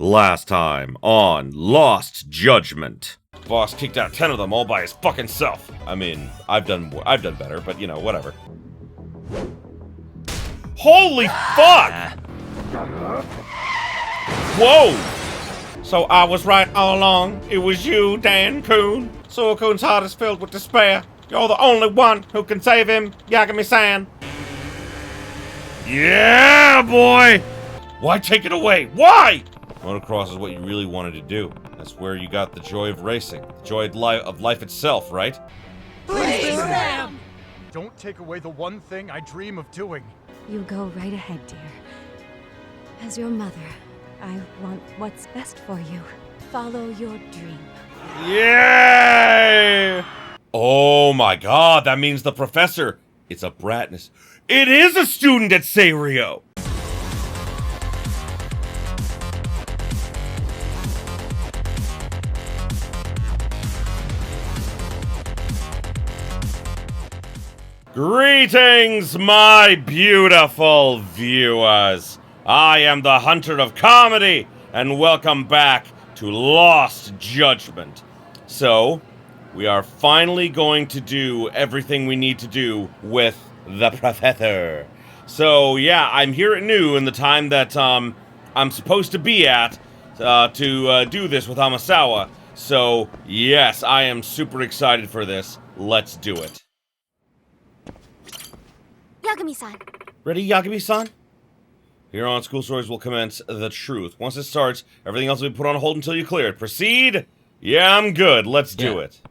Last time on Lost Judgment. Boss kicked out 10 of them all by his fucking self. I mean, I've done better, but you know, whatever. Holy fuck! Whoa! So I was right all along. It was you, Dan Coon. Suo-kun's heart is filled with despair. You're the only one who can save him, Yagami-san. Yeah, boy! Why take it away? Why? Motocross is what you really wanted to do. That's where you got the joy of racing. The joy of life itself, right? Please, Sam! Don't take away the one thing I dream of doing. You go right ahead, dear. As your mother, I want what's best for you. Follow your dream. Yay! Oh my god, that means the professor. It's a Bratness. It is a student at Serio! Greetings, my beautiful viewers. I am the Hunter of Comedy, and welcome back to Lost Judgment. So, we are finally going to do everything we need to do with the professor. So, yeah, I'm here at noon in the time that I'm supposed to be at to do this with Amasawa. So, yes, I am super excited for this. Let's do it. Yagami-san. Ready, Yagami-san? Here on School Stories will commence the truth. Once it starts, everything else will be put on hold until you clear it. Proceed? Yeah, I'm good. Let's do it.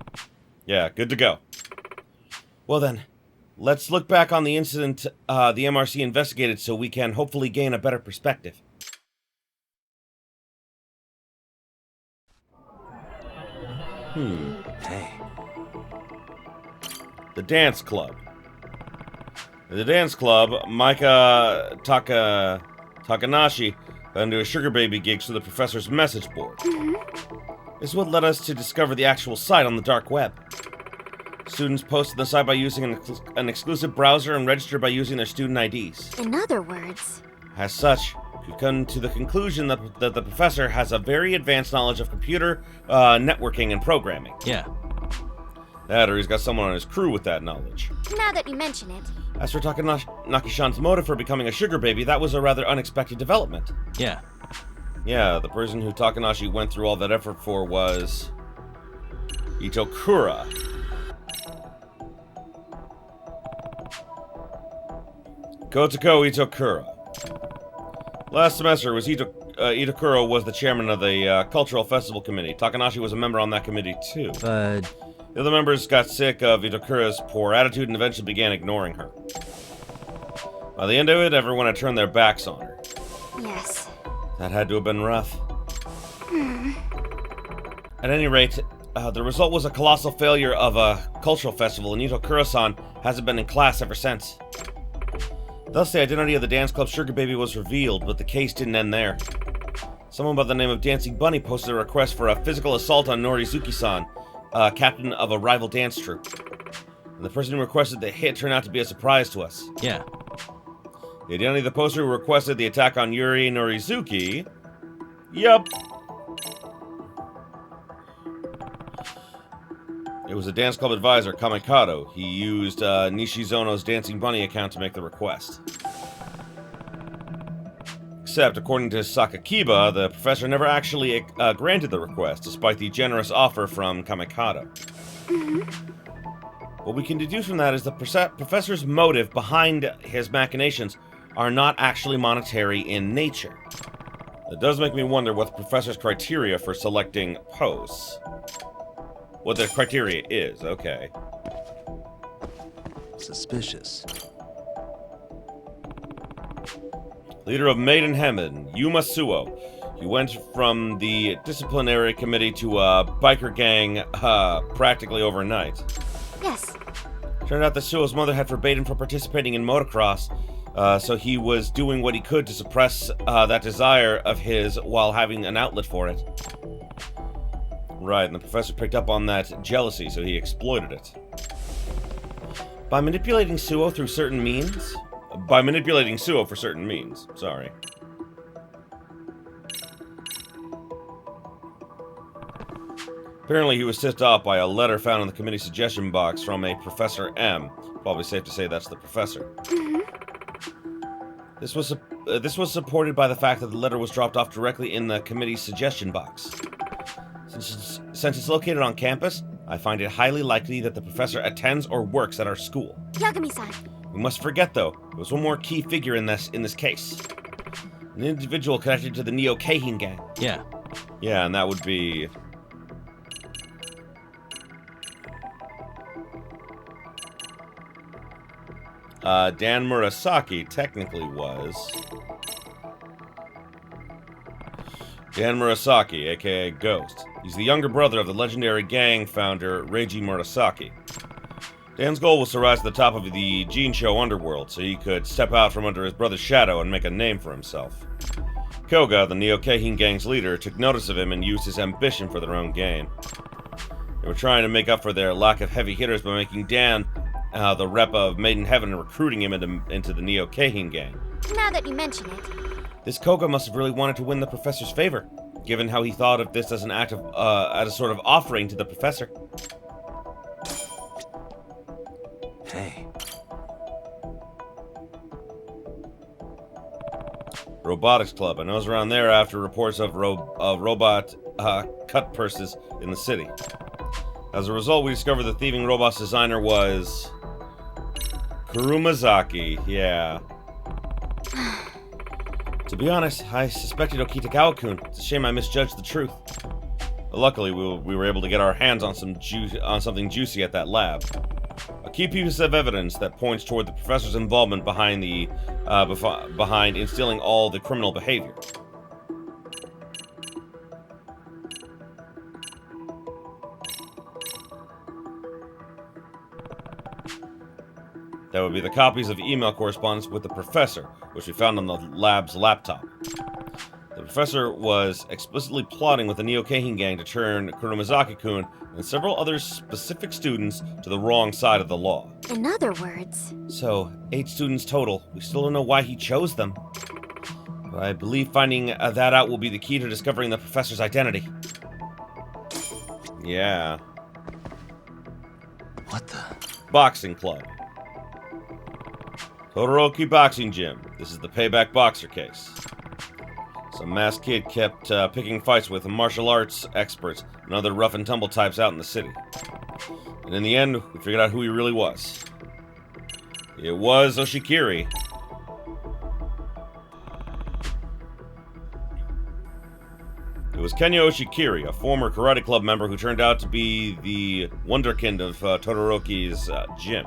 Yeah, good to go. Well then, let's look back on the incident the MRC investigated so we can hopefully gain a better perspective. Hey. The dance club. At the dance club, Maika Takanashi got into a sugar baby gig through the professor's message board. This is what led us to discover the actual site on the dark web. Students posted the site by using an exclusive browser and registered by using their student IDs. In other words... As such, we've come to the conclusion that the professor has a very advanced knowledge of computer networking and programming. Yeah. That, or he's got someone on his crew with that knowledge. Now that you mention it... As for Takanaki-san's motive for becoming a sugar baby, that was a rather unexpected development. Yeah. Yeah, the person who Takanashi went through all that effort for was... Itokura. Kotoko Itokura. Last semester, Itokura was the chairman of the Cultural Festival Committee. Takanashi was a member on that committee, too. But... The other members got sick of Itokura's poor attitude and eventually began ignoring her. By the end of it, everyone had turned their backs on her. Yes. That had to have been rough. At any rate, the result was a colossal failure of a cultural festival, and Itokura-san hasn't been in class ever since. Thus, the identity of the dance club sugar baby was revealed, but the case didn't end there. Someone by the name of Dancing Bunny posted a request for a physical assault on Norizuki-san, captain of a rival dance troupe. And the person who requested the hit turned out to be a surprise to us. yeah. The identity of the poster who requested the attack on Yuri Norizuki... Yup. It was a dance club advisor, Kamikado. He used Nishizono's Dancing Bunny account to make the request. Except, according to Sakakiba, the professor never actually granted the request, despite the generous offer from Kamikado. What we can deduce from that is the professor's motive behind his machinations are not actually monetary in nature. It does make me wonder what the professor's criteria for selecting posts. What the criteria is, okay. Suspicious. Leader of Maiden Heaven, Yuma Suo. He went from the disciplinary committee to a biker gang practically overnight. Yes. Turned out that Suo's mother had forbade him from participating in motocross, so he was doing what he could to suppress that desire of his while having an outlet for it. Right, and the professor picked up on that jealousy, so he exploited it. By manipulating Suo through certain means... By manipulating Suo for certain means, sorry. Apparently, he was tipped off by a letter found in the committee suggestion box from a Professor M. Probably safe to say that's the professor. This was supported by the fact that the letter was dropped off directly in the committee's suggestion box. Since it's located on campus, I find it highly likely that the professor attends or works at our school. Yagami-san. We must forget, though, there was one more key figure in this case. An individual connected to the Neo-Keihin gang. Yeah. Yeah, and that would be... Dan Murasaki technically was... Dan Murasaki, aka Ghost. He's the younger brother of the legendary gang founder, Reiji Murasaki. Dan's goal was to rise to the top of the Jinsho underworld so he could step out from under his brother's shadow and make a name for himself. Koga, the Neo-Keihin gang's leader, took notice of him and used his ambition for their own gain. They were trying to make up for their lack of heavy hitters by making Dan the rep of Maiden Heaven and recruiting him into the Neo-Keihin gang. Now that you mention it. This Koga must have really wanted to win the professor's favor, given how he thought of this as an act of, as a sort of offering to the professor. Hey. Robotics Club. I was around there after reports of robot cut purses in the city. As a result, we discovered the thieving robot's designer was... Kurumazaki, yeah. To be honest, I suspected Okitagawa-kun. It's a shame I misjudged the truth. But luckily, we were able to get our hands on something juicy at that lab. A key piece of evidence that points toward the professor's involvement behind instilling all the criminal behavior. That would be the copies of email correspondence with the professor, which we found on the lab's laptop. The professor was explicitly plotting with the Neo-Keihin gang to turn Kurumazaki-kun and several other specific students to the wrong side of the law. In other words... So, 8 students total. We still don't know why he chose them. But I believe finding that out will be the key to discovering the professor's identity. Yeah. What the? Boxing club. Todoroki Boxing Gym. This is the payback boxer case. Some masked kid kept picking fights with martial arts experts and other rough and tumble types out in the city. And in the end, we figured out who he really was. It was Oshikiri. It was Kenya Oshikiri, a former karate club member who turned out to be the wonderkind of Todoroki's gym.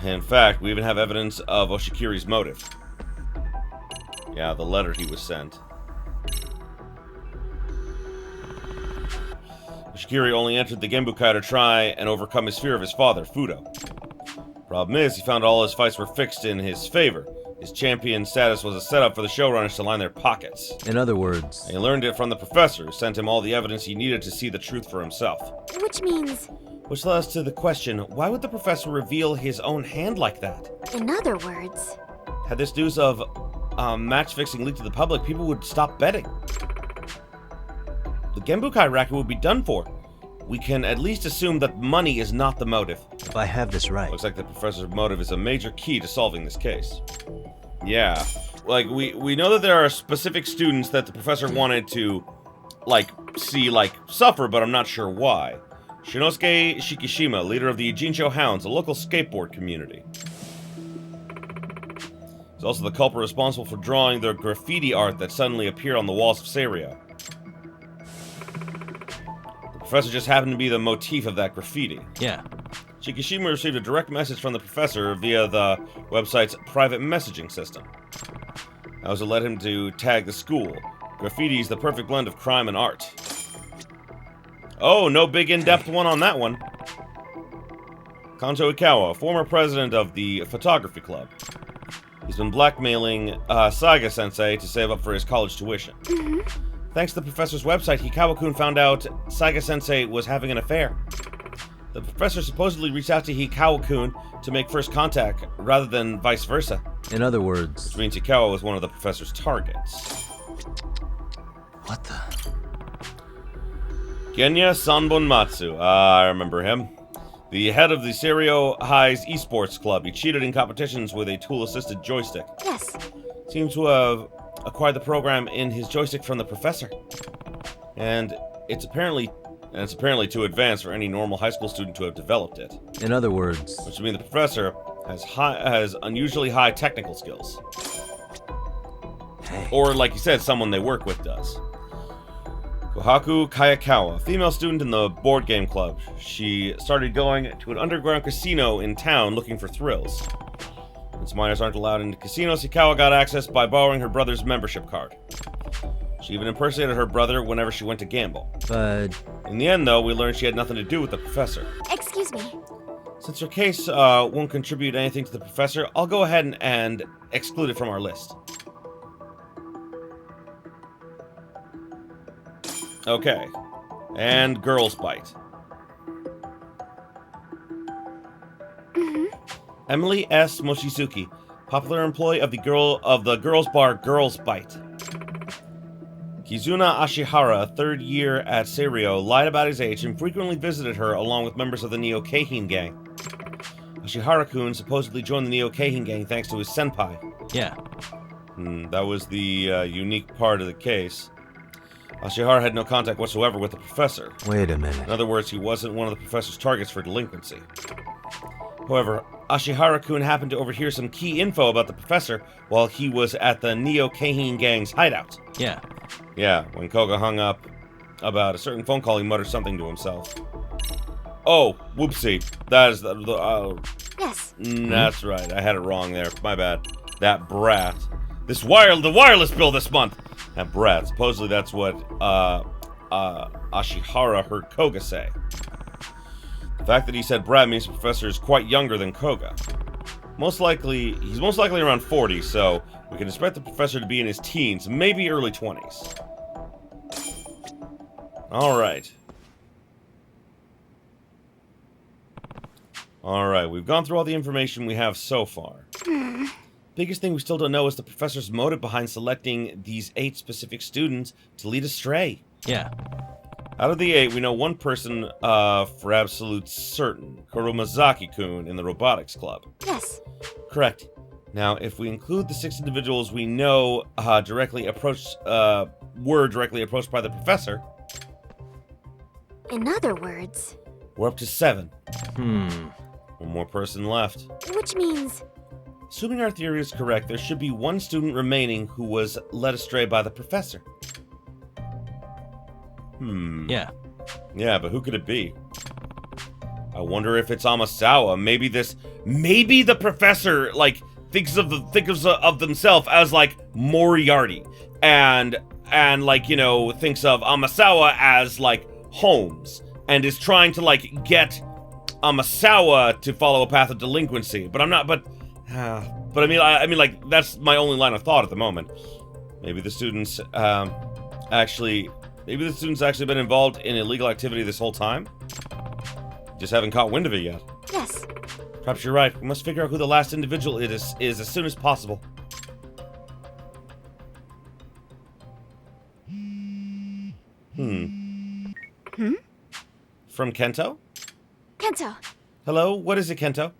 In fact, we even have evidence of Oshikiri's motive. Yeah, the letter he was sent. Oshikiri only entered the Genbukai to try and overcome his fear of his father, Fudo. Problem is, he found all his fights were fixed in his favor. His champion status was a setup for the showrunners to line their pockets. In other words... And he learned it from the professor, who sent him all the evidence he needed to see the truth for himself. Which means... Which led us to the question, why would the professor reveal his own hand like that? In other words... Had this news of match fixing leaked to the public, people would stop betting. The Genbukai racket would be done for. We can at least assume that money is not the motive. If I have this right... Looks like the professor's motive is a major key to solving this case. Yeah. Like, we know that there are specific students that the professor wanted to, see, suffer, but I'm not sure why. Shinosuke Shikishima, leader of the Jinsho Hounds, a local skateboard community. He's also the culprit responsible for drawing the graffiti art that suddenly appeared on the walls of Seirio. The professor just happened to be the motif of that graffiti. Yeah. Shikishima received a direct message from the professor via the website's private messaging system. That was what led him to tag the school. Graffiti is the perfect blend of crime and art. Oh, no big in-depth one on that one. Kanto Ikawa, former president of the photography club. He's been blackmailing Saiga-sensei to save up for his college tuition. Thanks to the professor's website, Hikawa-kun found out Saiga-sensei was having an affair. The professor supposedly reached out to Hikawa-kun to make first contact, rather than vice versa. In other words... Which means Hikawa was one of the professor's targets. What the... Genya Sanbonmatsu. I remember him. The head of the Serio High's esports club. He cheated in competitions with a tool-assisted joystick. Yes. Seems to have acquired the program in his joystick from the professor. And it's apparently too advanced for any normal high school student to have developed it. In other words, Which would mean the professor has unusually high technical skills. hey. Or, like you said, someone they work with does. Kohaku Kayakawa, female student in the board game club. She started going to an underground casino in town looking for thrills. Since minors aren't allowed into casinos, Hikawa got access by borrowing her brother's membership card. She even impersonated her brother whenever she went to gamble. But In the end, though, we learned she had nothing to do with the professor. Excuse me. Since her case won't contribute anything to the professor, I'll go ahead and exclude it from our list. Okay. And Girls Bite. Emily S. Mochizuki, popular employee of the girls bar Girls Bite. Kizuna Ashihara, a third year at Serio, lied about his age and frequently visited her along with members of the Neo Keihin gang. Ashihara-kun supposedly joined the Neo Keihin gang thanks to his senpai. yeah. That was the unique part of the case. Ashihara had no contact whatsoever with the professor. Wait a minute. In other words, he wasn't one of the professor's targets for delinquency. However, Ashihara-kun happened to overhear some key info about the professor while he was at the Neo Keihin gang's hideout. Yeah. Yeah, when Koga hung up about a certain phone call, he muttered something to himself. Oh, whoopsie. That is Yes. that's right. I had it wrong there. My bad. That brat. The wireless bill this month. That brat. Supposedly that's what Ashihara heard Koga say. The fact that he said brat means the professor is quite younger than Koga. He's most likely around 40, so we can expect the professor to be in his teens, maybe early 20s. Alright. Alright, we've gone through all the information we have so far. Biggest thing we still don't know is the professor's motive behind selecting these 8 specific students to lead astray. Yeah. Out of the 8, we know one person for absolute certain, Kuromazaki-kun in the robotics club. Yes. Correct. Now, if we include the 6 individuals we know were directly approached by the professor, In other words, we're up to 7. Hmm. One more person left. which means Assuming our theory is correct, there should be one student remaining who was led astray by the professor. Yeah. Yeah, but who could it be? I wonder if it's Amasawa. Maybe the professor, like, thinks of themselves as, like, Moriarty. And like, you know, thinks of Amasawa as, like, Holmes. And is trying to, like, get Amasawa to follow a path of delinquency. But I mean, like, that's my only line of thought at the moment. Maybe the students, actually been involved in illegal activity this whole time. Just haven't caught wind of it yet. yes. Perhaps you're right. We must figure out who the last individual is as soon as possible. From Kento? Kento. Hello? What is it, Kento?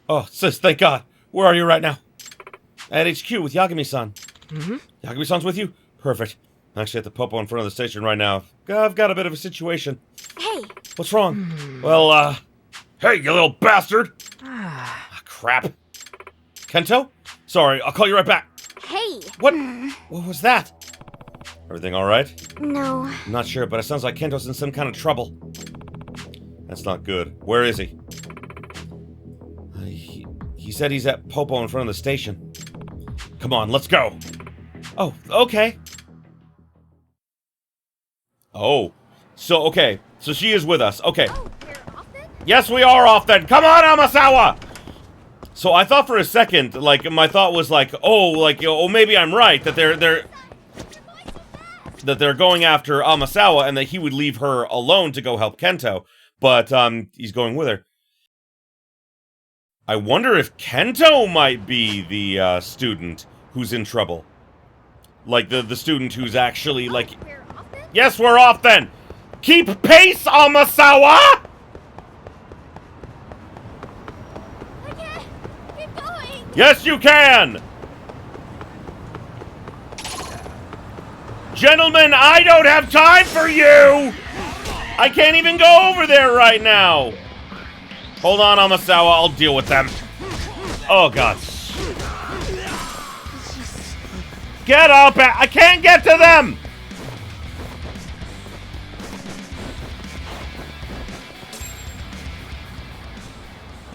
Oh, sis, thank God. Where are you right now? At HQ with Yagami-san. Yagami-san's with you? Perfect. I'm actually at the popo in front of the station right now. I've got a bit of a situation. Hey. What's wrong? Well, hey, you little bastard! Crap. Kento? Sorry, I'll call you right back. Hey. What was that? Everything alright? No. I'm not sure, but it sounds like Kento's in some kind of trouble. That's not good. Where is he? He said he's at Popo in front of the station. Come on, let's go. Oh, okay. Oh, so she is with us. Okay. Oh, you're off then? Yes, we are off then. Come on, Amasawa! So I thought for a second, like, my thought was like, maybe I'm right, that they're going after Amasawa and that he would leave her alone to go help Kento. But, he's going with her. I wonder if Kento might be the, student who's in trouble. Like, the student who's actually, like... We're off then? Yes, we're off then! Keep pace, Amasawa! I can't. Keep going. Yes, you can! Gentlemen, I don't have time for you! I can't even go over there right now! Hold on, Amasawa, I'll deal with them. Oh, God. Get up! I can't get to them!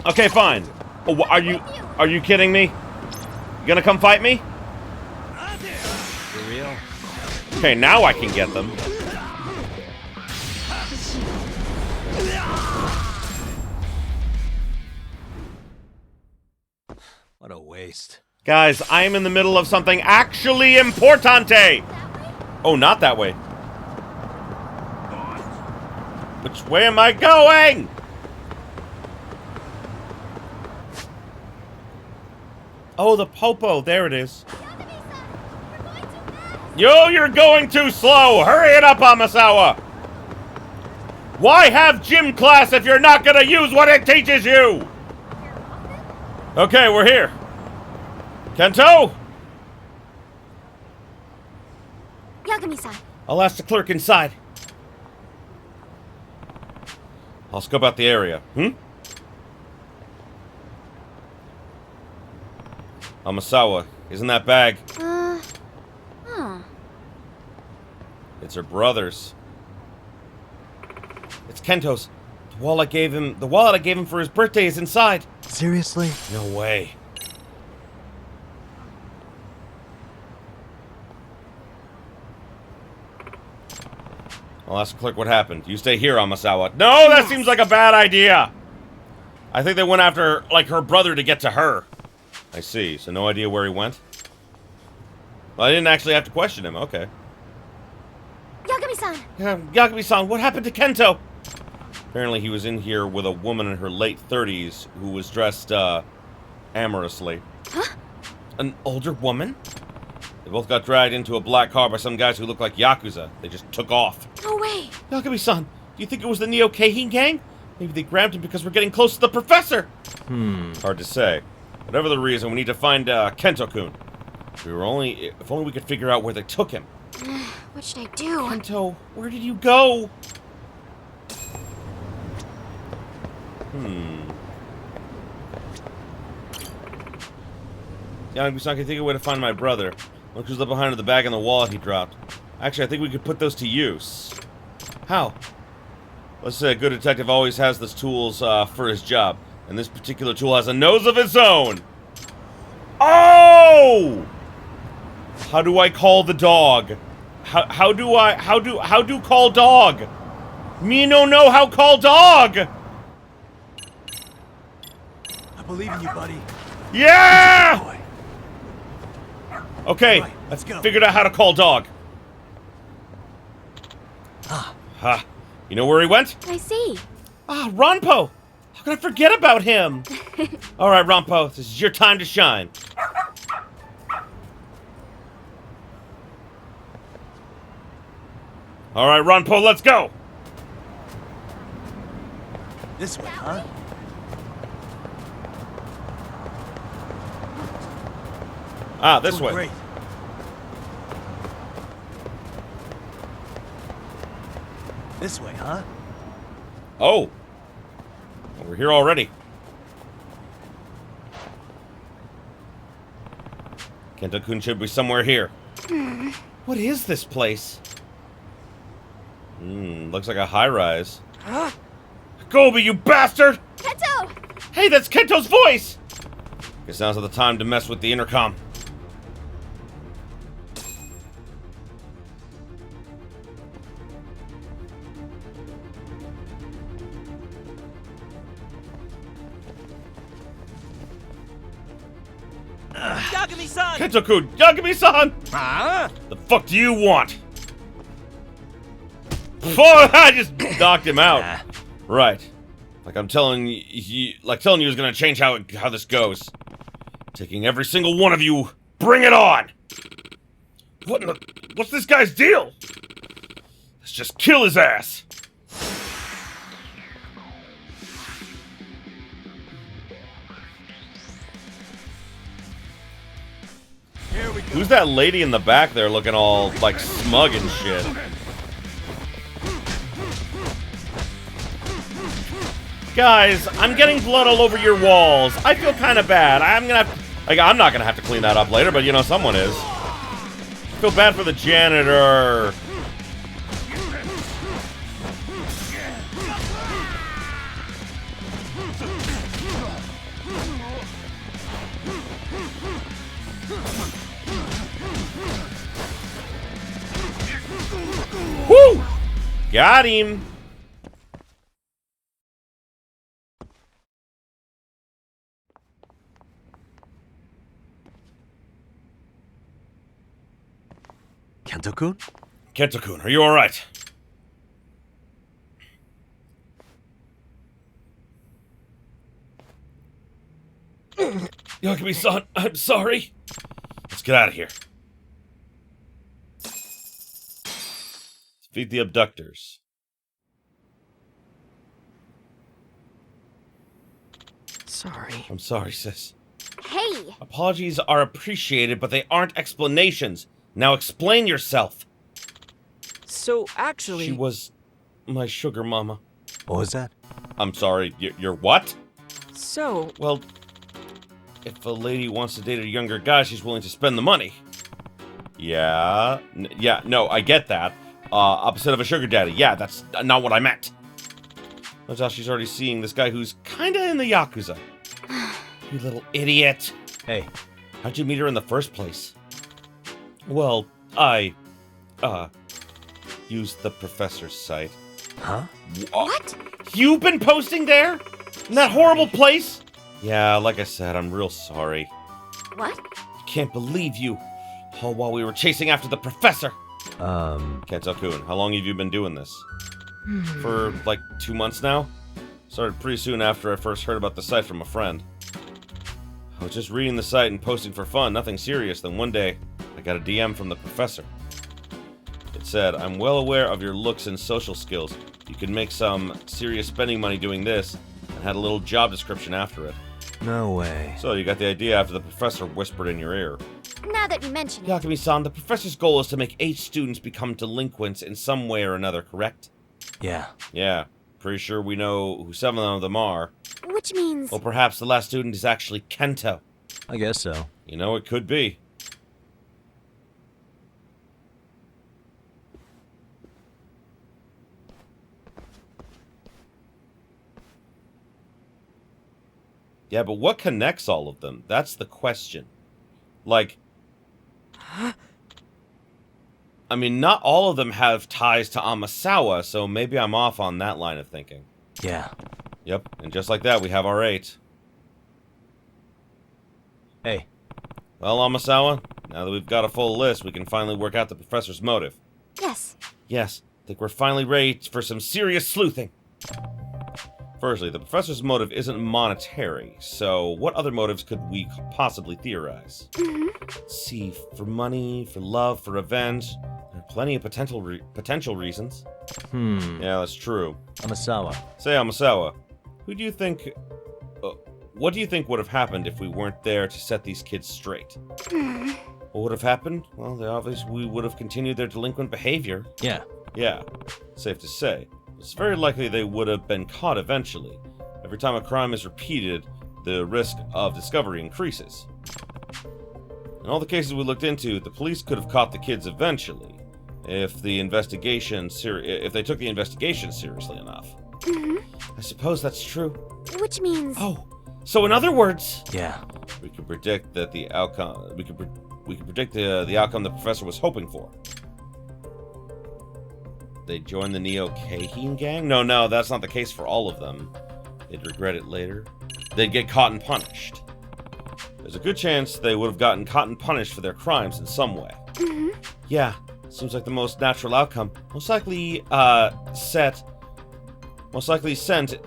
Okay, fine. Oh, are you kidding me? You gonna come fight me? For real? Okay, now I can get them. What a waste. Guys, I am in the middle of something actually importante! Oh, not that way. Which way am I going? Oh, the popo. There it is. Yo, you're going too slow! Hurry it up, Amasawa! Why have gym class if you're not gonna use what it teaches you? Okay, we're here. Kento? Yagami-san. I'll ask the clerk inside. I'll scope out the area. Amasawa, isn't that bag? It's her brother's. It's Kento's. The wallet I gave him for his birthday is inside. Seriously? No way. I'll ask the clerk what happened. You stay here, Amasawa. No, that seems like a bad idea. I think they went after, like, her brother to get to her. I see. So no idea where he went? Well, I didn't actually have to question him. Okay. Yagami-san. Yeah, Yagami-san, what happened to Kento? Apparently he was in here with a woman in her late 30s who was dressed, amorously. Huh? An older woman? They both got dragged into a black car by some guys who looked like Yakuza. They just took off. No way. Yagami-san, do you think it was the Neo Keihin gang? Maybe they grabbed him because we're getting close to the professor. Hard to say. Whatever the reason, we need to find, Kento-kun. If only we could figure out where they took him. What should I do? Kento, where did you go? Yagami-san, can think of a way to find my brother. Look who's left behind in the bag and the wallet he dropped. Actually, I think we could put those to use. How? Let's say a good detective always has the tools for his job, and this particular tool has a nose of its own. Oh! How do I call the dog? How do call dog? Me no know how call dog. I believe in you, buddy. Yeah! Boy. Okay, Right, let's go. figured out how to call dog. Ha. You know where he went? I see. Ah, Ronpo! How could I forget about him? Alright, Ronpo, this is your time to shine. Alright, Ronpo, let's go! This way, huh? Ah, this Doing way. Great. This way, huh? Oh. We're here already. Kento-kun should be somewhere here. What is this place? Looks like a high-rise. Gobi, you bastard! Kento! Hey, that's Kento's voice! Guess now's not the time to mess with the intercom. Yagami-san! Kento-kun! Yagami-san! Huh? The fuck do you want? Oh, I just knocked him out. Right. Like I'm telling you, telling you is gonna change how this goes. Taking every single one of you. Bring it on! What's this guy's deal? Let's just kill his ass. Who's that lady in the back there looking all, like, smug and shit? Guys, I'm getting blood all over your walls. I feel kind of bad. I'm gonna have to, like, I'm not gonna have to clean that up later, but you know, someone is. I feel bad for the janitor. Woo! Got him. Kento-kun? Kento-kun, are you alright? Yagami-san, I'm sorry. Let's get out of here. Let's feed the abductors. Sorry. I'm sorry, sis. Hey! Apologies are appreciated, but they aren't explanations. Now explain yourself. So, actually... She was my sugar mama. What was that? I'm sorry, you're what? So... Well, if a lady wants to date a younger guy, she's willing to spend the money. Yeah. No, I get that. Opposite of a sugar daddy. Yeah, that's not what I meant. Turns out she's already seeing this guy who's kinda in the Yakuza. You little idiot. Hey. How'd you meet her in the first place? Well, I, used the professor's site. Huh? What? You've been posting there? In that horrible place? Yeah, like I said, I'm real sorry. What? Can't believe you. All while we were chasing after the professor. Kento-kun, how long have you been doing this? For, like, 2 months now? Started pretty soon after I first heard about the site from a friend. I was just reading the site and posting for fun, nothing serious, then one day, I got a DM from the professor. It said, I'm well aware of your looks and social skills. You could make some serious spending money doing this, and had a little job description after it. No way. So you got the idea after the professor whispered in your ear. Now that you mention it. Yagami-san, the professor's goal is to make 8 students become delinquents in some way or another, correct? Yeah. Yeah, pretty sure we know who 7 of them are. Which means... Well, perhaps the last student is actually Kento. I guess so. You know, it could be. Yeah, but what connects all of them? That's the question. Like... I mean, not all of them have ties to Amasawa, so maybe I'm off on that line of thinking. Yeah. Yep, and just like that, we have our 8. Hey. Well, Amasawa, now that we've got a full list, we can finally work out the professor's motive. Yes. Yes, I think we're finally ready for some serious sleuthing. Firstly, the professor's motive isn't monetary, so what other motives could we possibly theorize? Let's see, for money, for love, for revenge. There are plenty of potential reasons. Yeah, that's true. Amasawa. Say, Amasawa, who do you think... what do you think would have happened if we weren't there to set these kids straight? What would have happened? Well, we would have continued their delinquent behavior. Yeah. Yeah, safe to say. It's very likely they would have been caught eventually. Every time a crime is repeated, the risk of discovery increases. In all the cases we looked into, the police could have caught the kids eventually, if they took the investigation seriously enough. I suppose that's true. Which means... Oh, so in other words, Yeah. we could predict that the outcome. We could predict the outcome the professor was hoping for. They join the Neo Keihin gang? No, that's not the case for all of them. They'd regret it later. They'd get caught and punished. There's a good chance they would have gotten caught and punished for their crimes in some way. Yeah, seems like the most natural outcome. Most likely sent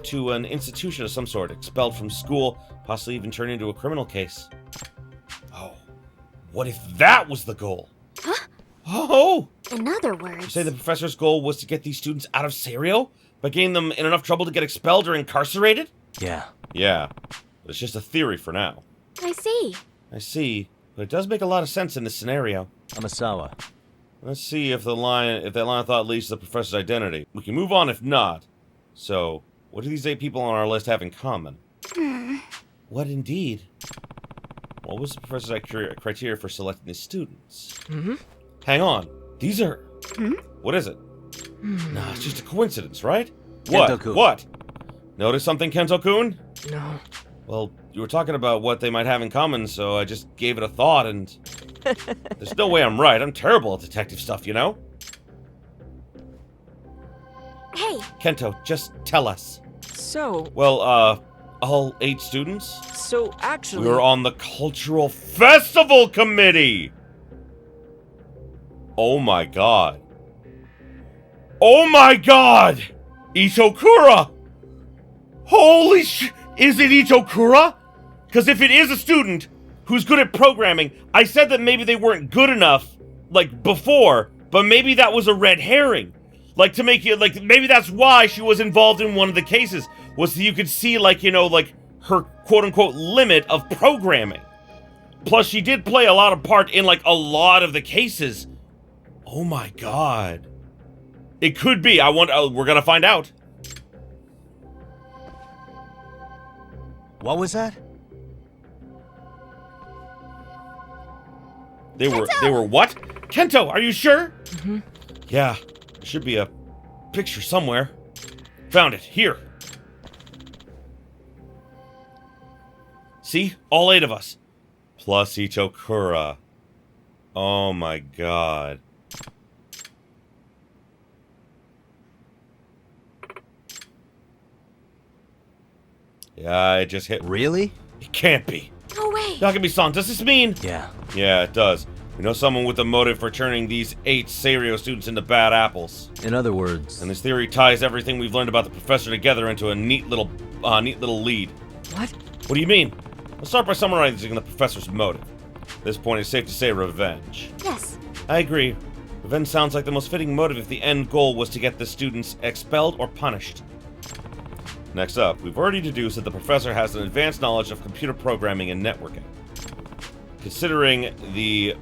to an institution of some sort, expelled from school, possibly even turned into a criminal case. Oh, what if that was the goal? Huh? Oh! In other You words... say the professor's goal was to get these students out of Serio? By getting them in enough trouble to get expelled or incarcerated? Yeah. Yeah, but it's just a theory for now. I see. I see. but it does make a lot of sense in this scenario. Amasawa. Let's see if that line of thought leads to the professor's identity. We can move on if not. So, what do these 8 people on our list have in common? What indeed? What was the professor's criteria for selecting the students? Hang on. These are... What is it? Nah, it's just a coincidence, right? What? Kento-kun. What? Notice something, Kento-kun? No. Well, you were talking about what they might have in common, so I just gave it a thought, and... There's no way I'm right. I'm terrible at detective stuff, you know? Hey, Kento, just tell us. So, Well, all 8 students? so actually... We were on the Cultural Festival Committee! Oh my god. Oh my god! Itokura! Holy sh... Is it Itokura? Because if it is a student who's good at programming, I said that maybe they weren't good enough, like, before, but maybe that was a red herring. Like, to make it, like, maybe that's why she was involved in one of the cases, was that you could see, like, you know, like, her quote-unquote limit of programming. Plus, she did play a lot of part in, like, a lot of the cases. Oh my god. It could be. We're gonna find out. What was that? They were what? Kento, are you sure? Yeah, there should be a picture somewhere. Found it, here. See? All 8 of us. Plus Itokura. Oh my god. Yeah, it just hit. Really? It can't be. no way. Yagami-san, does this mean? Yeah. Yeah, it does. We know someone with a motive for turning these 8 Seiryo students into bad apples. In other words... And this theory ties everything we've learned about the professor together into a neat little lead. What? What do you mean? Let's start by summarizing the professor's motive. At this point, it's safe to say revenge. Yes. I agree. Revenge sounds like the most fitting motive if the end goal was to get the students expelled or punished. Next up, we've already deduced that the professor has an advanced knowledge of computer programming and networking. Considering the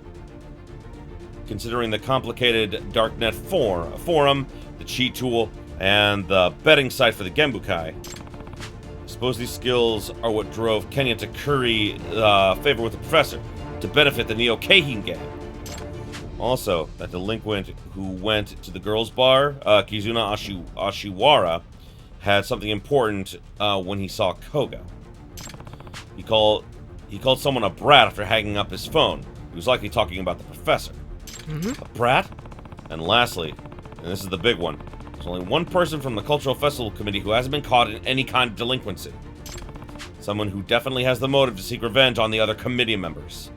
complicated darknet forum, the cheat tool, and the betting site for the Genbukai, I suppose these skills are what drove Kenya to curry favor with the professor, to benefit the Neo Keihin gang. Also, that delinquent who went to the girls' bar, Kizuna Ashiwara, had something important when he saw Koga. He called someone a brat after hanging up his phone. He was likely talking about the professor. A brat? And lastly, and this is the big one, there's only one person from the Cultural Festival Committee who hasn't been caught in any kind of delinquency. Someone who definitely has the motive to seek revenge on the other committee members.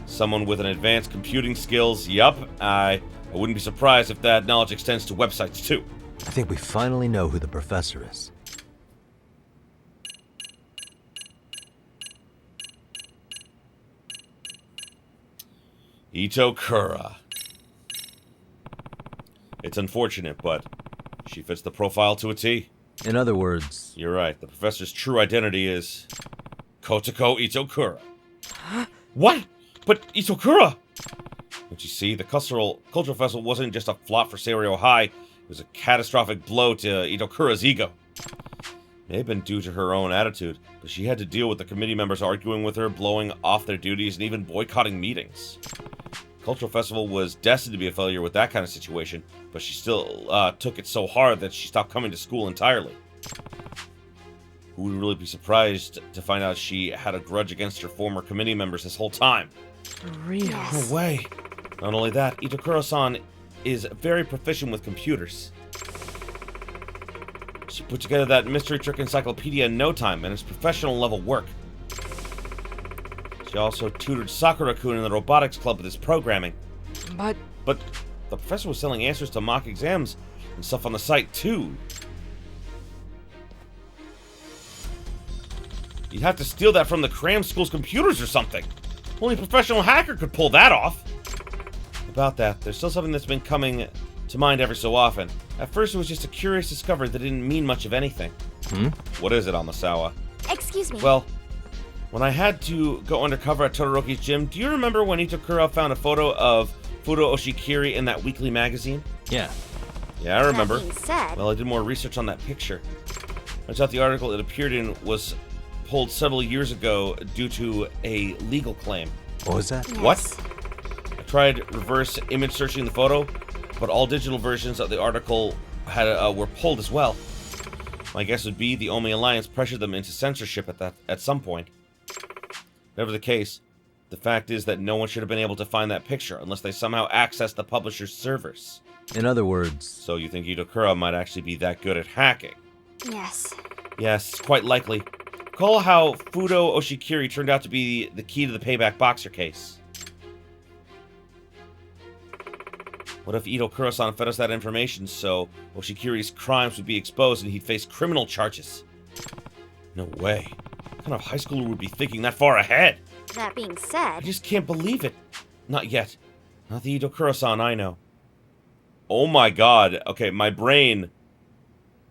Someone with an advanced computing skills. Yup, I wouldn't be surprised if that knowledge extends to websites too. I think we finally know who the professor is. Itokura. It's unfortunate, but she fits the profile to a T. In other words... You're right. The professor's true identity is Kotoko Itokura. What? But Itokura! Don't you see? The Cultural Festival wasn't just a flop for Seiryo High. It was a catastrophic blow to Itokura's ego. It may have been due to her own attitude, but she had to deal with the committee members arguing with her, blowing off their duties, and even boycotting meetings. Cultural Festival was destined to be a failure with that kind of situation, but she still took it so hard that she stopped coming to school entirely. Who would really be surprised to find out she had a grudge against her former committee members this whole time? For real. No way. Not only that, Itokura-san is very proficient with computers. She put together that mystery trick encyclopedia in no time, and it's professional level work. She also tutored Sakura-kun in the robotics club with his programming. But the professor was selling answers to mock exams and stuff on the site, too. You'd have to steal that from the cram school's computers or something. Only a professional hacker could pull that off. About that, there's still something that's been coming to mind every so often. At first, it was just a curious discovery that didn't mean much of anything. What is it, Amasawa? Excuse me. Well, When I had to go undercover at Todoroki's gym, do you remember when Itakura found a photo of Fudo Oshikiri in that weekly magazine? Yeah. Yeah, I remember. That being said, Well, I did more research on that picture. Turns out the article it appeared in was pulled several years ago due to a legal claim. What was that? yes. What? I tried reverse image searching the photo, but all digital versions of the article were pulled as well. My guess would be the Omi Alliance pressured them into censorship at some point. Whatever the case, the fact is that no one should have been able to find that picture unless they somehow accessed the publisher's servers. In other words, So you think Itakura might actually be that good at hacking? Yes. Yes, quite likely. Recall how Fudo Oshikiri turned out to be the key to the Payback Boxer case. What if Ito Kuro-san fed us that information so Oshikiri's crimes would be exposed and he'd face criminal charges? No way. What kind of high schooler would be thinking that far ahead? That being I said, just can't believe it. Not yet. Not the Ito Kuro-san I know. Oh my god. Okay, my brain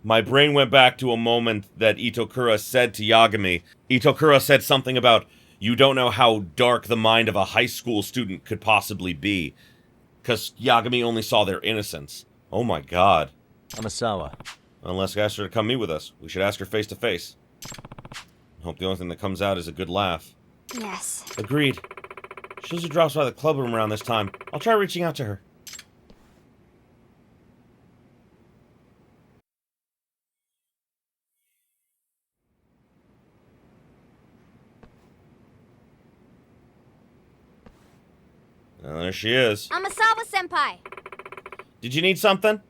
went back to a moment that Itokura said to Yagami. Itokura said something about, you don't know how dark the mind of a high school student could possibly be. Because Yagami only saw their innocence. Oh my god. Amasawa. Unless I asked her to come meet with us. We should ask her face to face. Hope the only thing that comes out is a good laugh. yes. Agreed. She usually drops by the club room around this time. I'll try reaching out to her. Well, there she is. Amasawa-senpai! Did you need something?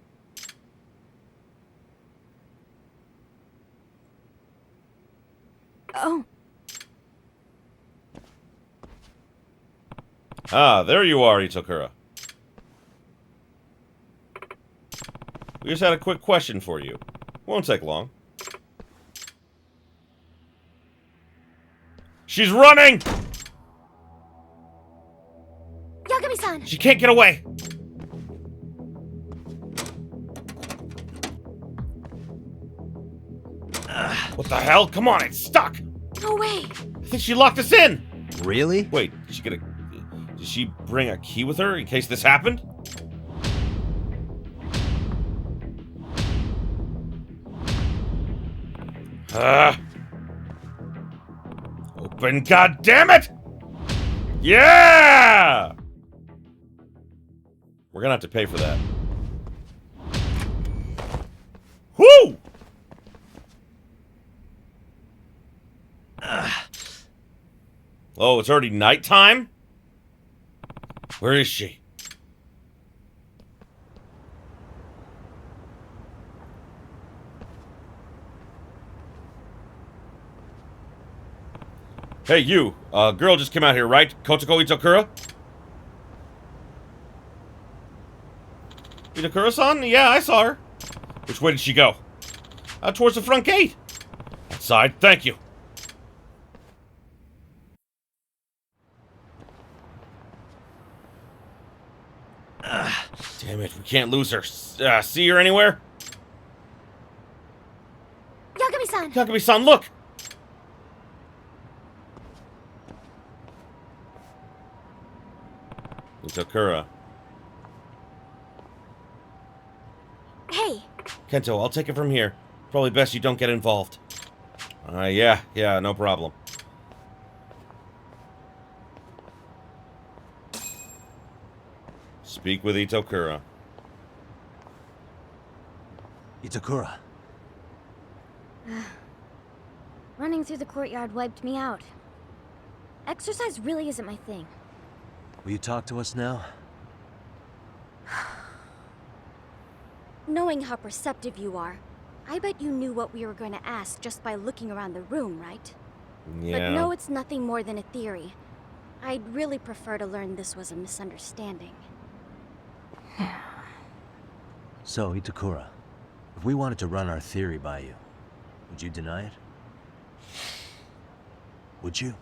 Oh, Ah, there you are, Itokura. We just had a quick question for you. Won't take long. She's running! Yagami-san! She can't get away! What the hell? Come on, it's stuck! No way! I think she locked us in! Really? Wait, did she bring a key with her in case this happened? Open, goddammit! Yeah! We're gonna have to pay for that. Whoo! Oh, it's already nighttime? Where is she? Hey, you. A girl just came out here, right? Kotoko Itokura? Itokura-san? Yeah, I saw her. Which way did she go? Towards the front gate. Outside, thank you. Damn it, we can't lose her. See her anywhere? Yagami-san! Yagami-san, look! Itokura. Hey! Kento, I'll take it from here. Probably best you don't get involved. Yeah, no problem. Speak with Itokura. Itakura. Running through the courtyard wiped me out. Exercise really isn't my thing. Will you talk to us now? Knowing how perceptive you are, I bet you knew what we were going to ask just by looking around the room, right? Yeah. But no, it's nothing more than a theory. I'd really prefer to learn this was a misunderstanding. So, Itakura, if we wanted to run our theory by you, would you deny it? Would you?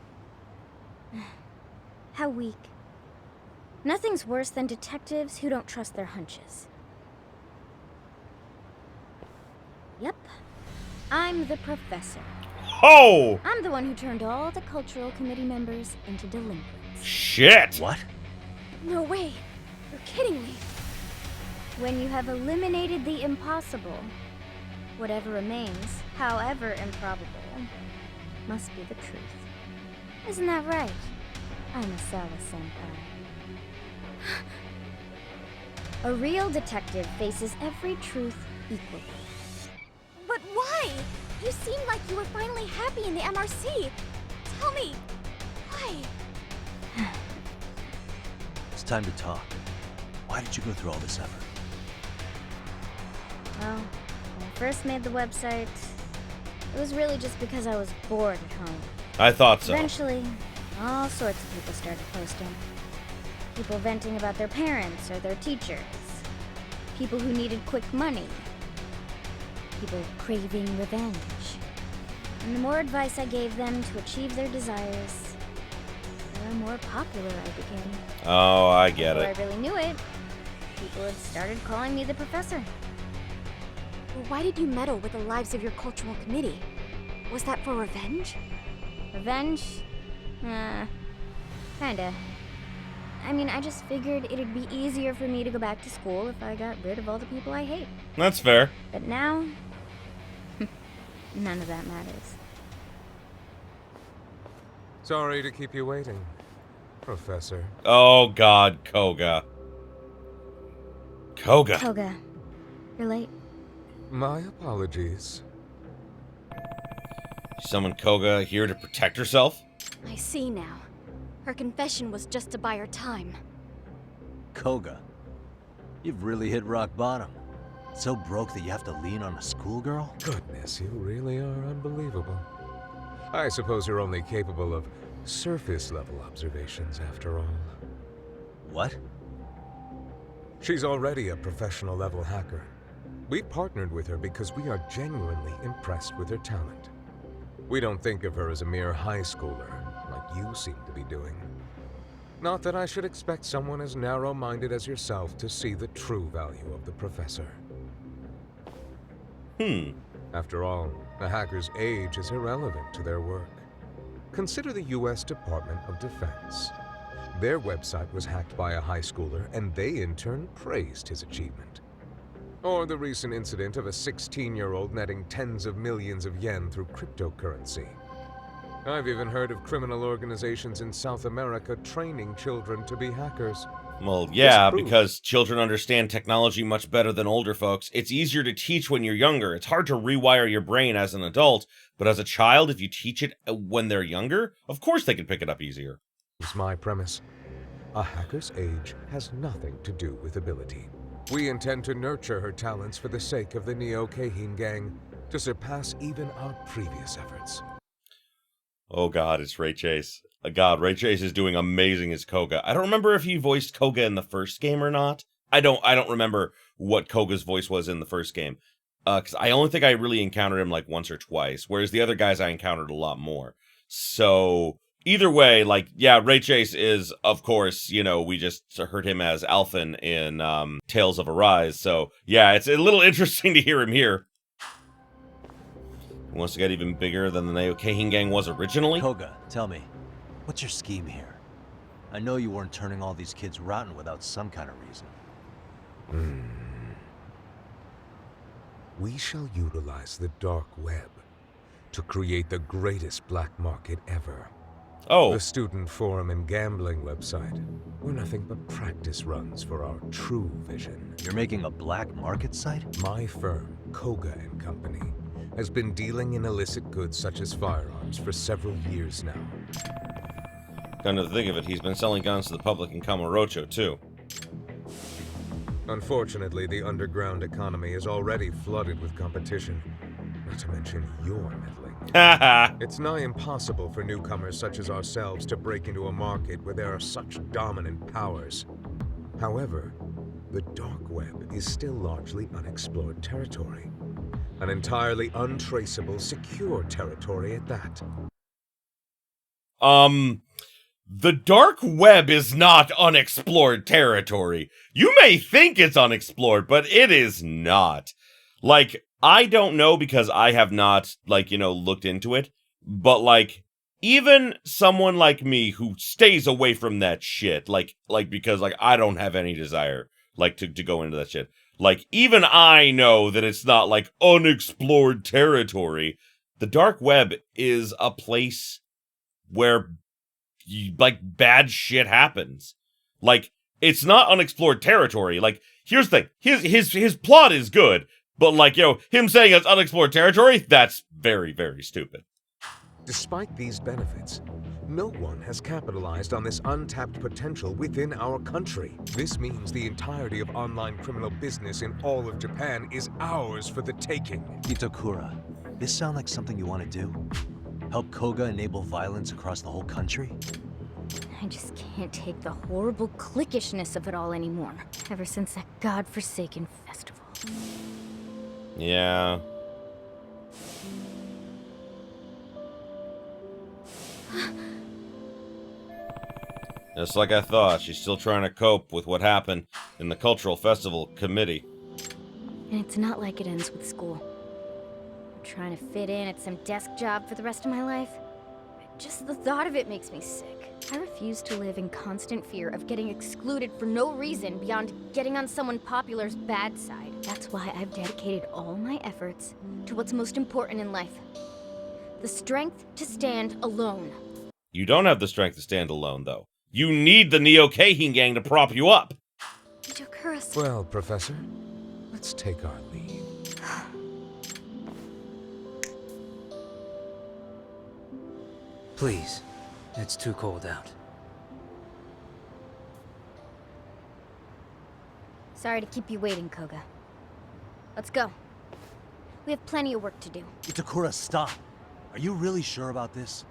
How weak. Nothing's worse than detectives who don't trust their hunches. Yep. I'm the professor. Ho! I'm the one who turned all the cultural committee members into delinquents. Shit! What? No way! You're kidding me! When you have eliminated the impossible, whatever remains, however improbable, must be the truth. Isn't that right? I'm a Sawa-senpai. A real detective faces every truth equally. But why? You seemed like you were finally happy in the MRC. Tell me, why? It's time to talk. Why did you go through all this effort? Well, when I first made the website, it was really just because I was bored at home. I thought so. Eventually, all sorts of people started posting. People venting about their parents or their teachers. People who needed quick money. People craving revenge. And the more advice I gave them to achieve their desires, the more popular I became. Oh, I get Before it. I really knew it, people had started calling me the professor. Well, why did you meddle with the lives of your cultural committee? Was that for revenge? Revenge? Kinda. I mean, I just figured it'd be easier for me to go back to school if I got rid of all the people I hate. That's fair. But now, none of that matters. Sorry to keep you waiting, Professor. Oh god, Koga. Koga. Koga, you're late. My apologies. Summoned Koga here to protect herself? I see now. Her confession was just to buy her time. Koga, you've really hit rock bottom. So broke that you have to lean on a schoolgirl? Goodness, you really are unbelievable. I suppose you're only capable of surface-level observations, after all. What? She's already a professional-level hacker. We partnered with her because we are genuinely impressed with her talent. We don't think of her as a mere high schooler, like you seem to be doing. Not that I should expect someone as narrow-minded as yourself to see the true value of the professor. After all, a hacker's age is irrelevant to their work. Consider the US Department of Defense. Their website was hacked by a high schooler, and they in turn praised his achievement. Or the recent incident of a 16-year-old netting tens of millions of yen through cryptocurrency. I've even heard of criminal organizations in South America training children to be hackers. Well, yeah, This proves- because children understand technology much better than older folks. It's easier to teach when you're younger. It's hard to rewire your brain as an adult, but as a child, if you teach it when they're younger, of course they can pick it up easier. Is my premise. A hacker's age has nothing to do with ability. We intend to nurture her talents for the sake of the Neo-Keihin gang, to surpass even our previous efforts. Oh god, it's Ray Chase. God, Ray Chase is doing amazing as Koga. I don't remember if he voiced Koga in the first game or not. I don't remember what Koga's voice was in the first game. Because I only think I really encountered him like once or twice, whereas the other guys I encountered a lot more. So, either way, like, yeah, Ray Chase is, of course, you know, we just heard him as Alphen in Tales of Arise. So, yeah, it's a little interesting to hear him here. He wants to get even bigger than the Neo-Keihin gang was originally. Koga, tell me, what's your scheme here? I know you weren't turning all these kids rotten without some kind of reason. We shall utilize the dark web to create the greatest black market ever. Oh, The student forum and gambling website were nothing but practice runs for our true vision. You're making a black market site? My firm, Koga and Company, has been dealing in illicit goods such as firearms for several years now. come to think of it, he's been selling guns to the public in Kamurocho, too. Unfortunately, the underground economy is already flooded with competition, not to mention your meddling. Haha. It's nigh impossible for newcomers such as ourselves to break into a market where there are such dominant powers. However, the dark web is still largely unexplored territory. An entirely untraceable, secure territory at that. The dark web is not unexplored territory. You may think it's unexplored, but it is not. Like, I don't know because I have not, like, you know, looked into it, But, like, even someone like me who stays away from that shit, like because, like, I don't have any desire, like, to go into that shit. Like, even I know that it's not, like, unexplored territory. The dark web is a place where, like, bad shit happens. Like, it's not unexplored territory. Like, here's the thing. His plot is good, but, like, him saying it's unexplored territory, that's very, very stupid. Despite these benefits, no one has capitalized on this untapped potential within our country. This means the entirety of online criminal business in all of Japan is ours for the taking. Itakura, this sound like something you want to do? Help Koga enable violence across the whole country? I just can't take the horrible cliquishness of it all anymore. Ever since that godforsaken festival. Yeah. Just like I thought, she's still trying to cope with what happened in the Cultural Festival Committee. And it's not like it ends with school. I'm trying to fit in at some desk job for the rest of my life. Just the thought of it makes me sick. I refuse to live in constant fear of getting excluded for no reason beyond getting on someone popular's bad side. That's why I've dedicated all my efforts to what's most important in life. The strength to stand alone. You don't have the strength to stand alone, though. You need the Neo Keihin gang to prop you up. Itokura-san. Well, Professor, let's take our leave. Please, it's too cold out. Sorry to keep you waiting, Koga. Let's go. We have plenty of work to do. Itakura, stop. Are you really sure about this?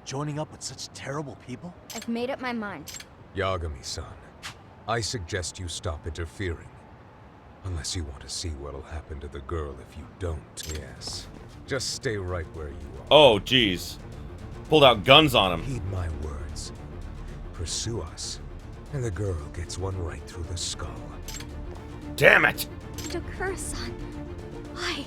Joining up with such terrible people? I've made up my mind. Yagami-san, I suggest you stop interfering. Unless you want to see what'll happen to the girl if you don't. Yes. Just stay right where you are. Oh, jeez. Pulled out guns on him. Heed my words. Pursue us, and the girl gets one right through the skull. Damn it! Itokura-san. Why?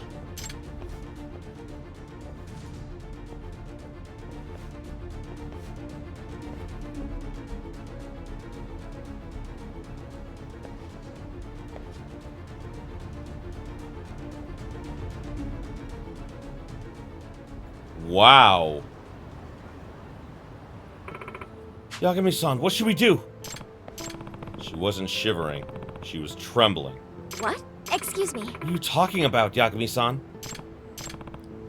Wow. Yagami-san, what should we do? She wasn't shivering. She was trembling. What? Excuse me. What are you talking about, Yagami-san?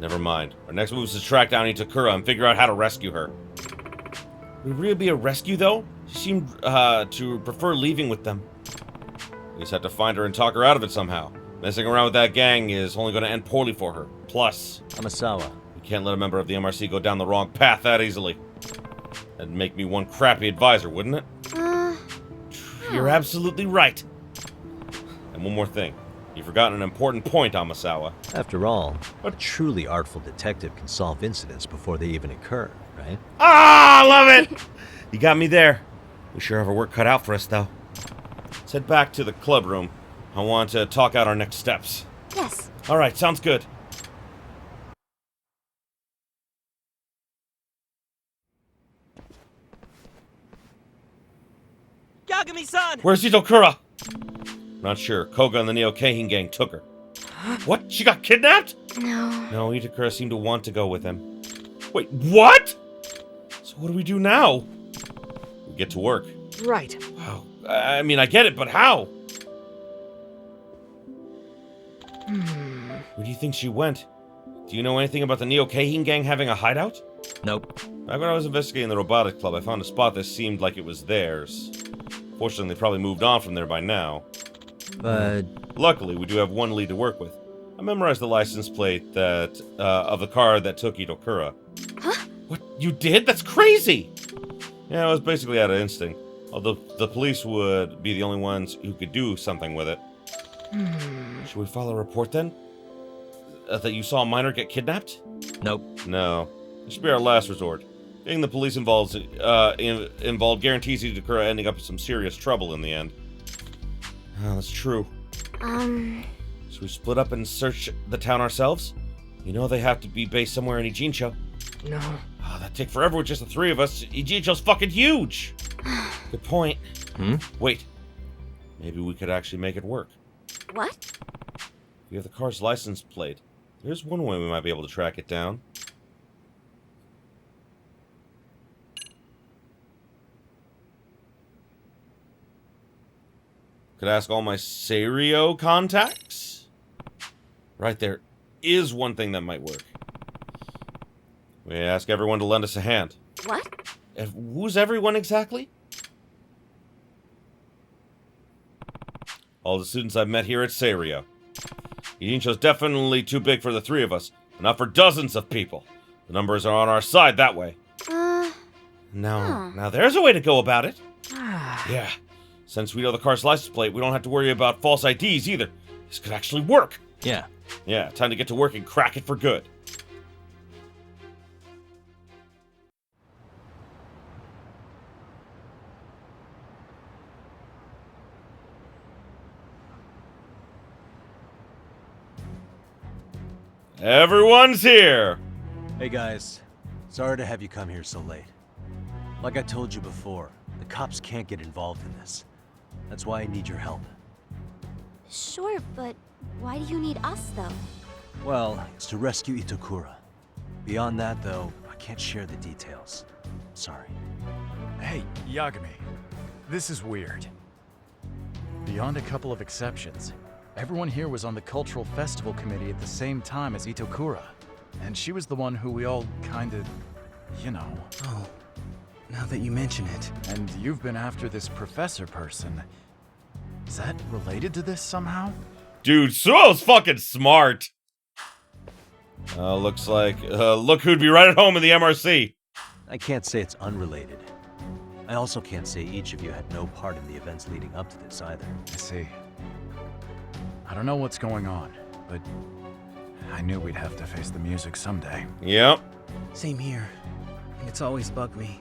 Never mind. Our next move is to track down Itakura and figure out how to rescue her. Would it really be a rescue, though? She seemed to prefer leaving with them. We just have to find her and talk her out of it somehow. Messing around with that gang is only going to end poorly for her. Plus, Amasawa. we can't let a member of the MRC go down the wrong path that easily. That'd make me one crappy advisor, wouldn't it? You're absolutely right. And one more thing. You've forgotten an important point, Amasawa. After all, a truly artful detective can solve incidents before they even occur, right? Ah, love it! You got me there. We sure have our work cut out for us, though. Let's head back to the club room. I want to talk out our next steps. Yes. All right, sounds good. Yagami-san! Where's Itokura? Not sure. Koga and the Neo Keihin gang took her. What? She got kidnapped? No. No, Itakura seemed to want to go with him. Wait, what? So what do we do now? We get to work. Right. Wow. I mean, I get it, but how? Where do you think she went? Do you know anything about the Neo Keihin gang having a hideout? Nope. Back when I was investigating the robotics club, I found a spot that seemed like it was theirs. Fortunately, they probably moved on from there by now. But Luckily, we do have one lead to work with. I memorized the license plate that of the car that took Itokura. Huh? What? You did? That's crazy! Yeah, it was basically out of instinct. Although the police would be the only ones who could do something with it. Should we file a report then? That you saw a minor get kidnapped? nope. No. This should be our last resort. Getting the police involved guarantees Itakura ending up in some serious trouble in the end. That's true. Should we split up and search the town ourselves? You know they have to be based somewhere in Ijincho. No. Oh, that'd take forever with just the three of us. Ichicho's fucking huge. Good point. Wait. Maybe we could actually make it work. What? We have the car's license plate. There's one way we might be able to track it down. Could ask all my Serio contacts? Right, there is one thing that might work. We ask everyone to lend us a hand. What? Who's everyone exactly? All the students I've met here at Serio. Ichicho's definitely too big for the three of us, enough for dozens of people. The numbers are on our side that way. Now there's a way to go about it. Yeah. Since we know the car's license plate, we don't have to worry about false IDs either. This could actually work. Yeah. Yeah, time to get to work and crack it for good. Everyone's here! Hey guys, sorry to have you come here so late. Like I told you before, the cops can't get involved in this. That's why I need your help. Sure, but why do you need us, though? Well, it's to rescue Itokura. Beyond that, though, I can't share the details. Sorry. Hey, Yagami. This is weird. Beyond a couple of exceptions, everyone here was on the Cultural Festival Committee at the same time as Itokura. And she was the one who we all kinda, you know. Oh, now that you mention it. And you've been after this professor person. Is that related to this somehow? Dude, Suo's fucking smart. Looks like, look who'd be right at home in the MRC. I can't say it's unrelated. I also can't say each of you had no part in the events leading up to this either. I see. I don't know what's going on, but I knew we'd have to face the music someday. Yep. Same here. And it's always bugged me.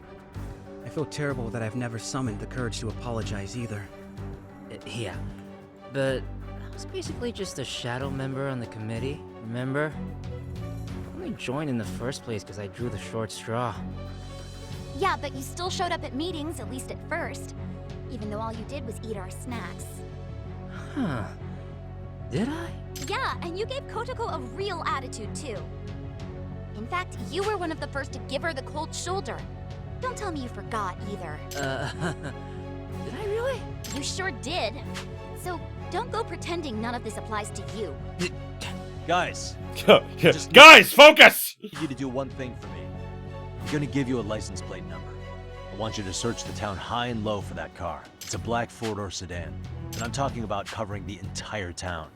I feel terrible that I've never summoned the courage to apologize either. Yeah, but I was basically just a shadow member on the committee, remember? I only joined in the first place because I drew the short straw. Yeah, but you still showed up at meetings, at least at first. Even though all you did was eat our snacks. Huh. Did I? Yeah, and you gave Kotoko a real attitude, too. In fact, you were one of the first to give her the cold shoulder. Don't tell me you forgot, either. Did I really? You sure did. So, don't go pretending none of this applies to you. Guys, Guys, focus! I need you to do one thing for me. I'm gonna give you a license plate number. I want you to search the town high and low for that car. It's a black four-door sedan. And I'm talking about covering the entire town.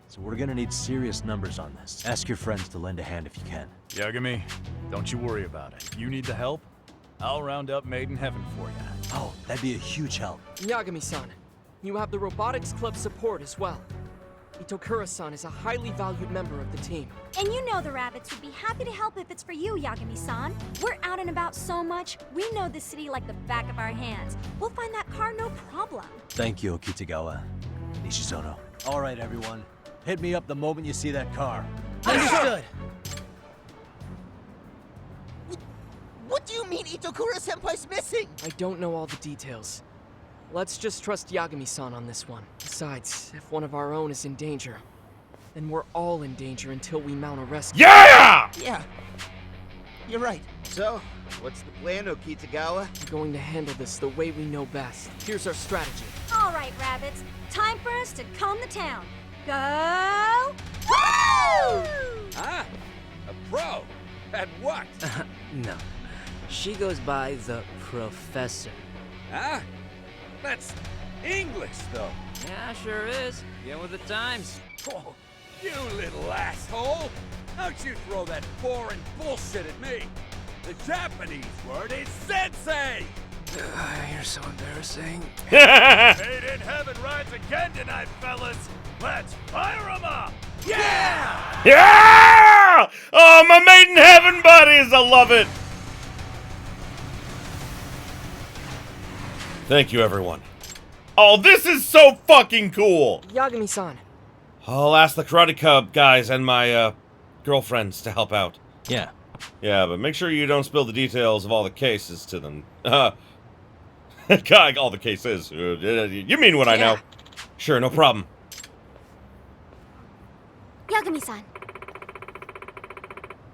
So we're gonna need serious numbers on this. Ask your friends to lend a hand if you can. Yagami, don't you worry about it. You need the help? I'll round up Made in Heaven for you. Oh, that'd be a huge help. Yagami-san, you have the Robotics Club support as well. Itokura-san is a highly valued member of the team. And you know the rabbits would be happy to help if it's for you, Yagami-san. We're out and about so much, we know the city like the back of our hands. We'll find that car no problem. Thank you, Kitagawa. Nishizono. All right, everyone. Hit me up the moment you see that car. Understood. What do you mean Itokura-senpai's missing? I don't know all the details. Let's just trust Yagami-san on this one. Besides, if one of our own is in danger, then we're all in danger until we mount a rescue. Yeah! Yeah. You're right. So, what's the plan, Okitagawa? We're going to handle this the way we know best. Here's our strategy. All right, rabbits. Time for us to calm the town. Go! Woo! Ah, a pro. At what? No. She goes by the Professor. Ah, that's English, though. Yeah, sure is. Get with the times. Oh, you little asshole! Don't you throw that foreign bullshit at me! The Japanese word is sensei! You're so embarrassing. Made in Heaven rides again tonight, fellas! Let's fire 'em up! Yeah! Yeah! Oh, my Made in Heaven buddies! I love it! Thank you, everyone. Oh, this is so fucking cool! Yagami-san. I'll ask the Karate Cub guys and my, girlfriends to help out. Yeah, Yeah, but make sure you don't spill the details of all the cases to them. God, all the cases. You mean what I know. Sure, no problem. Yagami-san.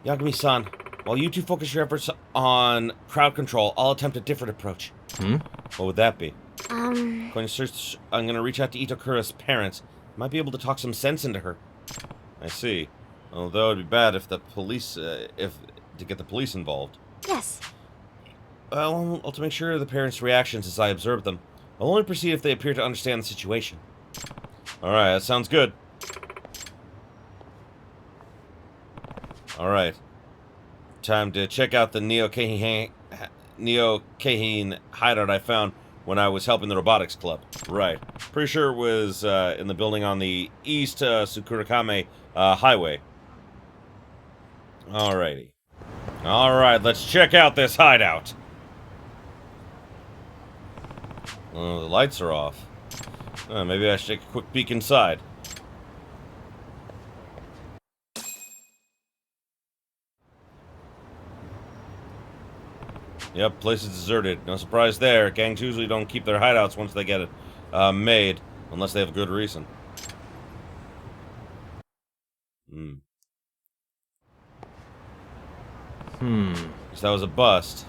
Yagami-san, while you two focus your efforts on crowd control, I'll attempt a different approach. What would that be? I'm gonna reach out to Itokura's parents. Might be able to talk some sense into her. I see. Although it'd be bad if the police, to get the police involved. Yes. Well, to make sure of the parents' reactions as I observe them. I'll only proceed if they appear to understand the situation. Alright, that sounds good. Alright. Time to check out the Neo-Keihin hideout I found when I was helping the robotics club. Right. Pretty sure it was in the building on the East Tsukurakame highway. Alrighty. Alright, let's check out this hideout. Oh, the lights are off. Maybe I should take a quick peek inside. Yep, place is deserted. No surprise there. Gangs usually don't keep their hideouts once they get it made, unless they have a good reason. Guess that was a bust.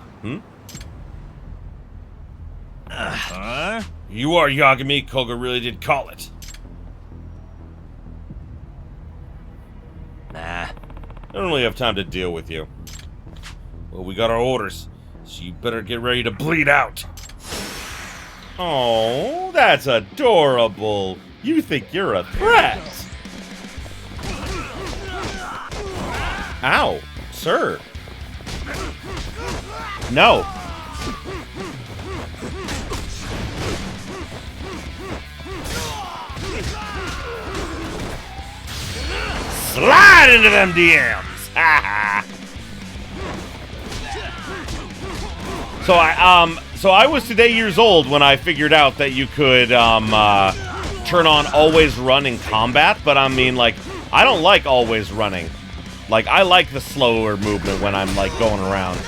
You are Yagami. Koga really did call it. Nah. I don't really have time to deal with you. Well, we got our orders, so you better get ready to bleed out. Oh, that's adorable. You think you're a threat. Ow, sir. No. Slide into them DMs. So I was today years old when I figured out that you could turn on always run in combat, but I mean, like, I don't like always running. Like, I like the slower movement when I'm like going around.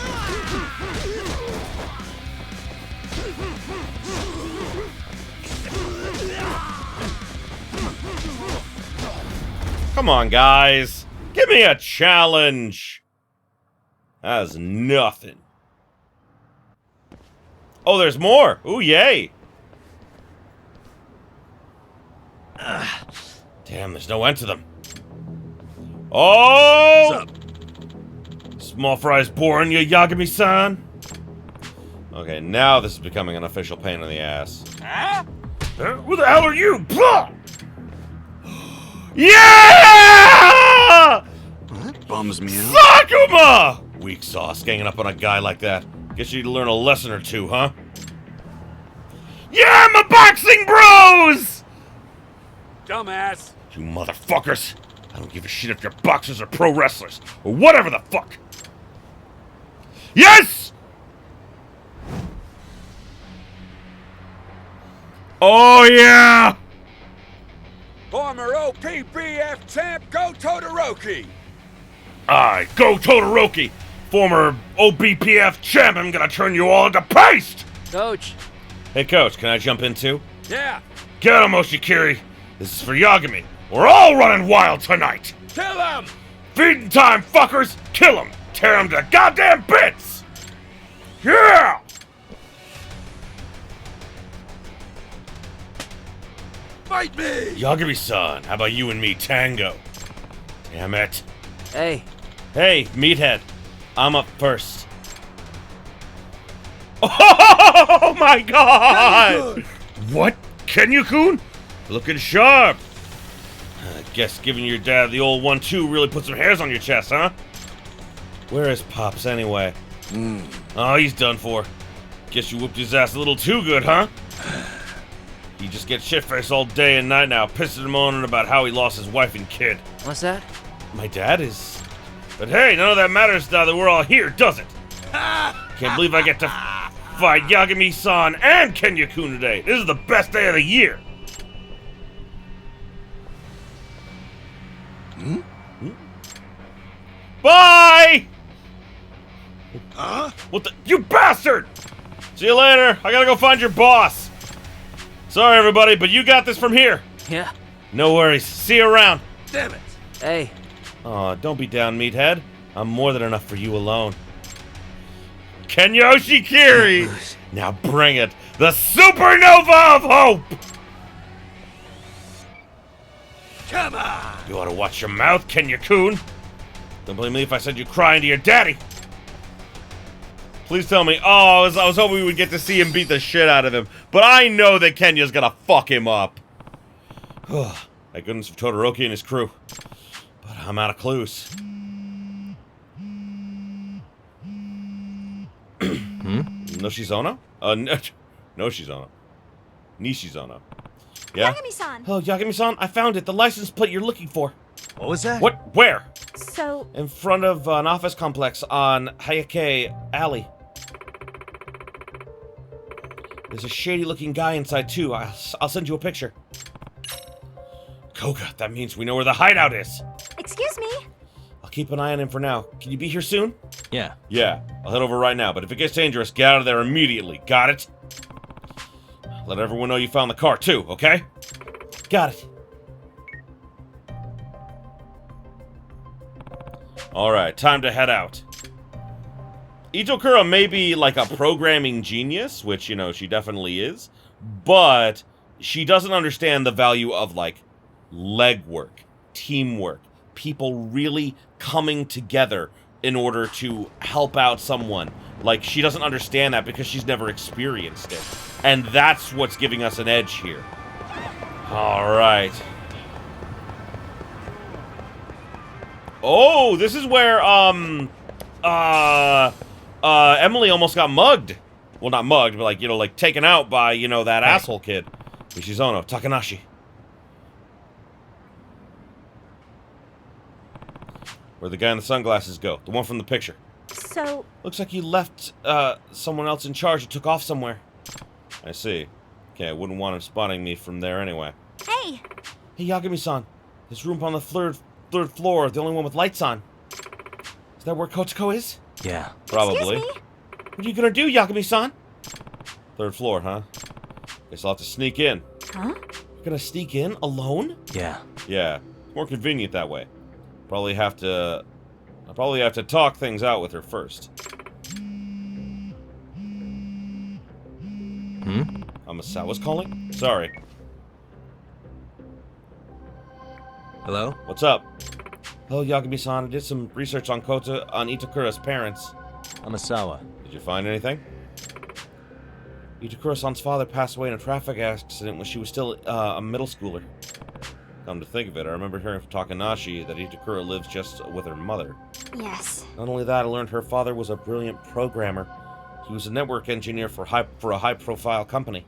Come on, guys. Give me a challenge. That's nothing. Oh, there's more. Ooh, yay. Damn, there's no end to them. Oh! What's up? Small fries boring you, Yagami-san? Okay, now this is becoming an official pain in the ass. Huh? Who the hell are you? Blah! Yeah! That bums me out. Sakuma! Weak sauce, ganging up on a guy like that. Guess you need to learn a lesson or two, huh? Yeah, my boxing bros! Dumbass! You motherfuckers! I don't give a shit if you're boxers or pro wrestlers, or whatever the fuck! Yes! Oh, yeah! Former OPBF champ, Go Todoroki! Aye, Go Todoroki! Former OBPF champ, I'm gonna turn you all into paste! Coach! Hey, Coach, can I jump in too? Yeah! Get him, Oshikiri! This is for Yagami! We're all running wild tonight! Kill him! Feeding time, fuckers! Kill him! Tear him to goddamn bits! Yeah! Fight me! Yagami-san, how about you and me tango? Damn it. Hey. Hey, meathead. I'm up first. Oh my god! What? Kenya-kun? Looking sharp. I guess giving your dad the old 1-2 really put some hairs on your chest, huh? Where is Pops anyway? Oh, he's done for. Guess you whooped his ass a little too good, huh? He just gets shit-faced all day and night now, pissing and moaning about how he lost his wife and kid. What's that? My dad is... But hey, none of that matters now that we're all here, does it? Can't believe I get to fight Yagami-san and Kenya-kun today. This is the best day of the year. Bye! Huh? What the? You bastard! See you later. I gotta go find your boss. Sorry, everybody, but you got this from here. Yeah. No worries. See you around. Damn it! Hey. Aw, don't be down, meathead. I'm more than enough for you alone. Kenyoshi Kiri! Now bring it. The supernova of hope! Come on! You ought to watch your mouth, Kenya-kun. Don't blame me if I send you crying to your daddy. Please tell me. Oh, I was hoping we would get to see him beat the shit out of him. But I know that Kenya's gonna fuck him up. Thank goodness for Todoroki and his crew. But I'm out of clues. Noshizono? No Shizono. Nishizono. Yeah? Yagami-san! Oh, Yagami-san, I found it. The license plate you're looking for. What was that? What? Where? So... In front of an office complex on Hayake Alley. There's a shady-looking guy inside, too. I'll send you a picture. Koga, that means we know where the hideout is. Excuse me? I'll keep an eye on him for now. Can you be here soon? Yeah. Yeah, I'll head over right now, but if it gets dangerous, get out of there immediately. Got it? Let everyone know you found the car, too, okay? Got it. Alright, time to head out. Itokura may be like a programming genius, which, you know, she definitely is, but she doesn't understand the value of, like, legwork, teamwork, people really coming together in order to help out someone. Like, she doesn't understand that because she's never experienced it. And that's what's giving us an edge here. Alright. Oh, this is where, Emily almost got mugged. Well, not mugged, but, like, you know, like, taken out by, you know, that asshole kid. Ishizono, Takanashi. Where'd the guy in the sunglasses go? The one from the picture. So... Looks like you left, someone else in charge and took off somewhere. I see. Okay, I wouldn't want him spotting me from there anyway. Hey! Hey, Yagami-san. This room on the third floor, the only one with lights on. Is that where Kotoko is? Yeah. Probably. Excuse me? What are you gonna do, Yagami-san? Third floor, huh? Guess I'll have to sneak in. Huh? You're gonna sneak in alone? Yeah. Yeah. More convenient that way. I'll probably have to talk things out with her first. Amasawa's calling? Sorry. Hello? What's up? Hello, Yagami-san. I did some research on Itakura's parents. Amasawa. Did you find anything? Itakura-san's father passed away in a traffic accident when she was still a middle schooler. Come to think of it, I remember hearing from Takanashi that Itakura lives just with her mother. Yes. Not only that, I learned her father was a brilliant programmer. He was a network engineer for a high-profile company.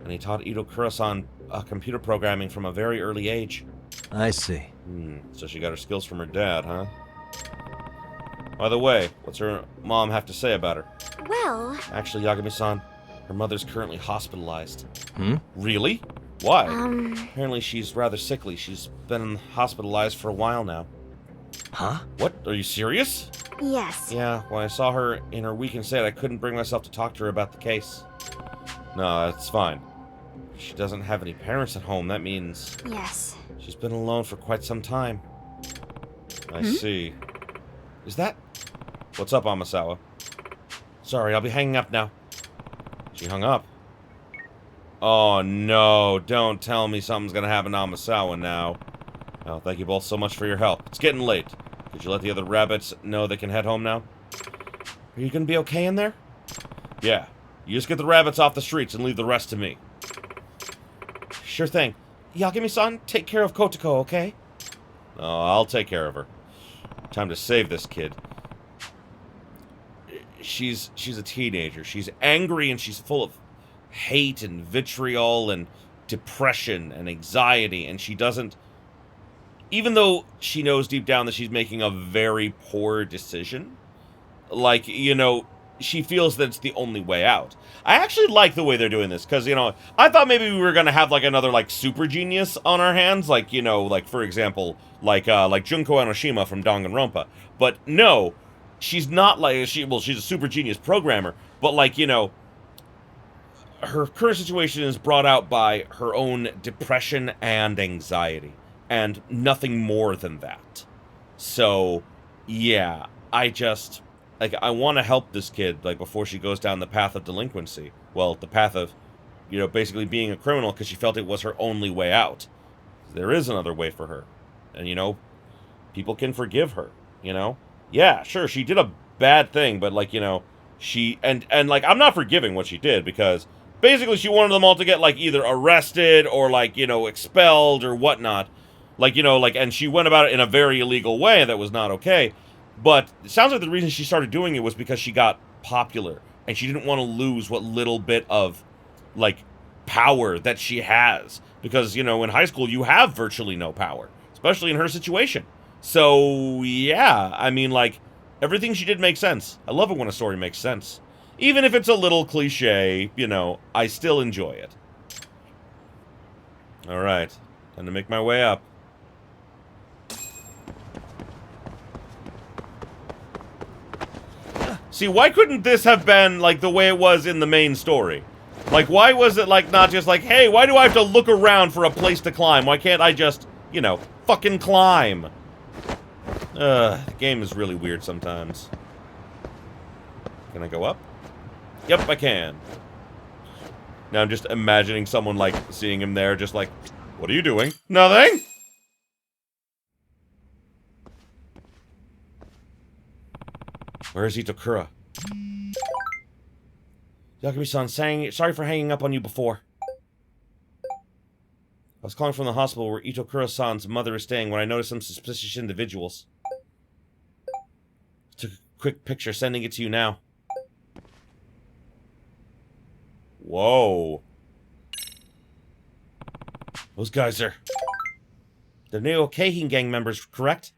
And he taught Itakura-san computer programming from a very early age. I see. So she got her skills from her dad, huh? By the way, what's her mom have to say about her? Well... Actually, Yagami-san, her mother's currently hospitalized. Really? Why? Apparently she's rather sickly. She's been hospitalized for a while now. Huh? What? Are you serious? Yes. Yeah, when I saw her in her weakened state, I couldn't bring myself to talk to her about the case. No, that's fine. She doesn't have any parents at home. That means... Yes. She's been alone for quite some time. I see. Is that... What's up, Amasawa? Sorry, I'll be hanging up now. She hung up. Oh, no. Don't tell me something's gonna happen to Amasawa now. Oh, thank you both so much for your help. It's getting late. Could you let the other rabbits know they can head home now? Are you gonna be okay in there? Yeah. You just get the rabbits off the streets and leave the rest to me. Sure thing. Yagami-san, take care of Kotoko, okay? Oh, I'll take care of her. Time to save this kid. She's a teenager. She's angry and she's full of hate and vitriol and depression and anxiety, and she doesn't... Even though she knows deep down that she's making a very poor decision, like, you know, she feels that it's the only way out. I actually like the way they're doing this, because, you know, I thought maybe we were going to have, like, another, like, super genius on our hands, like, you know, like, for example, like Junko Enoshima from Danganronpa. But no, she's not like, she's a super genius programmer, but like, you know, her current situation is brought out by her own depression and anxiety, and nothing more than that. So, yeah, I just, like, I want to help this kid, like, before she goes down the path of delinquency. Well, the path of, you know, basically being a criminal, because she felt it was her only way out. There is another way for her. And, you know, people can forgive her, you know? Yeah, sure, she did a bad thing, but, like, you know, she, and like, I'm not forgiving what she did, because basically she wanted them all to get, like, either arrested or, like, you know, expelled or whatnot. Like, you know, like, and she went about it in a very illegal way that was not okay. But it sounds like the reason she started doing it was because she got popular, and she didn't want to lose what little bit of, like, power that she has. Because, you know, in high school, you have virtually no power, especially in her situation. So, yeah, I mean, like, everything she did makes sense. I love it when a story makes sense. Even if it's a little cliche, you know, I still enjoy it. Alright, time to make my way up. See, why couldn't this have been, like, the way it was in the main story? Like, why was it, like, not just like, hey, why do I have to look around for a place to climb? Why can't I just, you know, fucking climb? The game is really weird sometimes. Can I go up? Yep, I can. Now I'm just imagining someone, like, seeing him there, just like, what are you doing? Nothing? Where is Itokura? Yagami-san, sorry for hanging up on you before. I was calling from the hospital where Itokura-san's mother is staying when I noticed some suspicious individuals. Took a quick picture, sending it to you now. Whoa. Those guys are... They're Neo-Keihin gang members, correct?